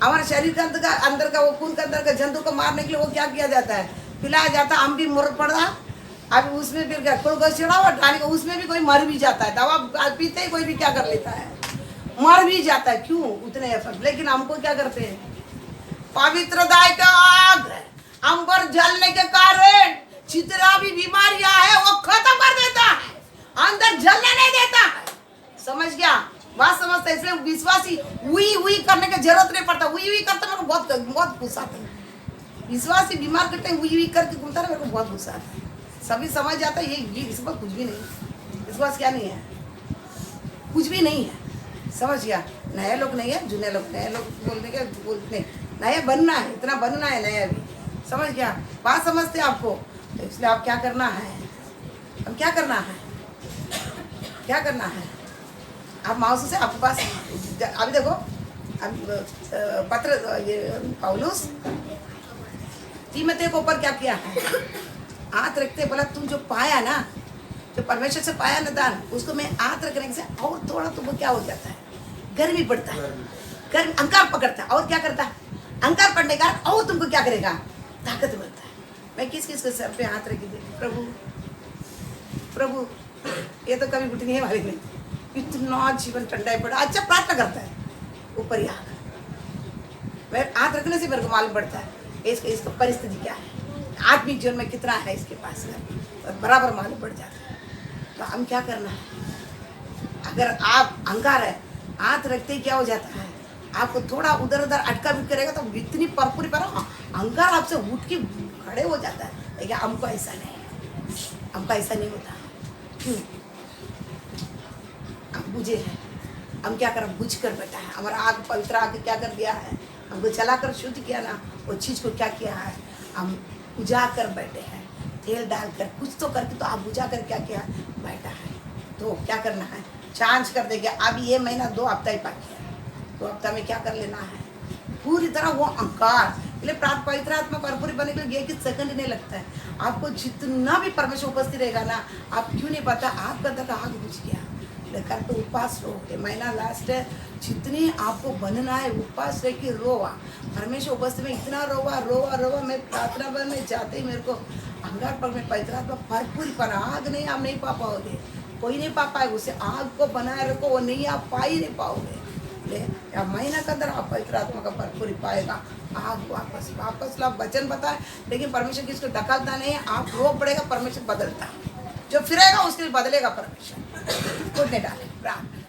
A: हमारे शरीर के अंदर का वो खून के अंदर का जंतु को मारने के लिए वो क्या किया जाता है, पिलाया जाता है, हम भी मुर पड़ा, अभी उसमें फिर ग्लूकोज चढ़ावा डालने को, उसमें भी कोई मर भी जाता है, दवा पीते ही कोई भी क्या कर लेता है, मर भी जाता है, क्यों, उतने एफर्ट। लेकिन हमको क्या करते हैं, पवित्रता का आग अंबर जलने के कारण जितना भी बीमारियां है वो खत्म कर देता है, अंदर जलने नहीं देता है, समझ गया, बात समझता है। इसलिए विश्वासी हुई करने की जरूरत नहीं पड़ता, हुई करते मेरे को बहुत गुस्सा आता है, विश्वासी बीमार करते हैं हुई करके घूमता है, मेरे को बहुत गुस्सा आता है। सभी समझ जाता है ये विश्वास कुछ भी नहीं, विश्वास क्या नहीं है, कुछ भी नहीं है, समझ गया। नए लोग नहीं है, जुने लोग, नए लोग बोलते नया बनना है, इतना बनना है नया भी, समझ गया, बात समझते आपको। तो इसलिए आप क्या करना है, अब क्या करना है, आप माउस से आपके पास अभी देखो पत्र ये पौलुस तीमोथेयु के ऊपर क्या किया है, हाथ रखते बोला तुम जो पाया ना, जो परमेश्वर से पाया ना दान, उसको मैं हाथ रखने से और थोड़ा तुमको क्या हो जाता है, गर्मी पड़ता है, गर्मी अहंकार पकड़ता है, और क्या करता है, अहंकार पड़ने का और तुमको क्या करेगा, ताकत मिलता है। मैं किस किस के सर पे हाथ रखी थी, प्रभु प्रभु ये तो कभी घुटने वाली नहीं, इतना जीवन ठंडा ही पड़ा, अच्छा प्रार्थना करता है ऊपर ही आकर, मैं हाथ रखने से मेरे को मालूम पड़ता है इसका परिस्थिति क्या है, आत्मिक जीवन में कितना है इसके पास तो बराबर मालूम पड़ जाता है। तो हम क्या करना है, अगर आप अहंकार है हाथ रखते ही क्या हो जाता है, आपको थोड़ा उधर उधर अटका भी करेगा तो इतनी परपुरी पर अहंकार आपसे उठ के खड़े हो जाता है, लेकिन हमको ऐसा नहीं, हमको ऐसा नहीं होता। क्यों? हम बुझे हैं, हम क्या करें, बुझ कर बैठा है, हमारा आग पवित्र आग क्या कर दिया है, हमको जलाकर शुद्ध किया ना, वो चीज़ को क्या किया है, हम बुझा कर बैठे हैं, तेल डालकर कुछ तो करके, तो आप बुझा कर क्या किया बैठा है। तो क्या करना है, चांस कर देंगे। अब ये महीना 2 हफ्ता ही बाकी है, 2 हफ्ता में क्या कर लेना है, पूरी तरह वो अहंकार, इसलिए पवित्र आत्मा भरपूरी बनने के लिए 1 सेकंड नहीं लगता है। आपको जितना भी परमेश्वर उपस्थित रहेगा ना, आप क्यों नहीं पता आपका अंदर आग बुझ गया, लेकर तो उपवास रहो, ये महीना लास्ट है, जितनी आपको बनना है उपवास रह के रोवा, परमेश्वर उपस्थित में इतना रोवा रोवा रोवा। मैं प्रार्थना पर में जाते ही मेरे को अंगार पर में पवित्र आत्मा भरपूरी पर, आग नहीं आप नहीं पा पाओगे, कोई नहीं पा पाएगा, उसे आग को बनाए रखो, वो नहीं आप पा ही नहीं पाओगे। या महीना के अंदर आप पवित्र आत्मा का भरपूरी पाएगा, आग वापस वापस ला वचन बताए, लेकिन परमेश्वर किसको ढकलता नहीं है, आप रो पड़ेगा, परमेश्वर बदलता है, जो फिरेगा उसके लिए बदलेगा परमेश्वर, खुद नहीं डाले प्रार्थना।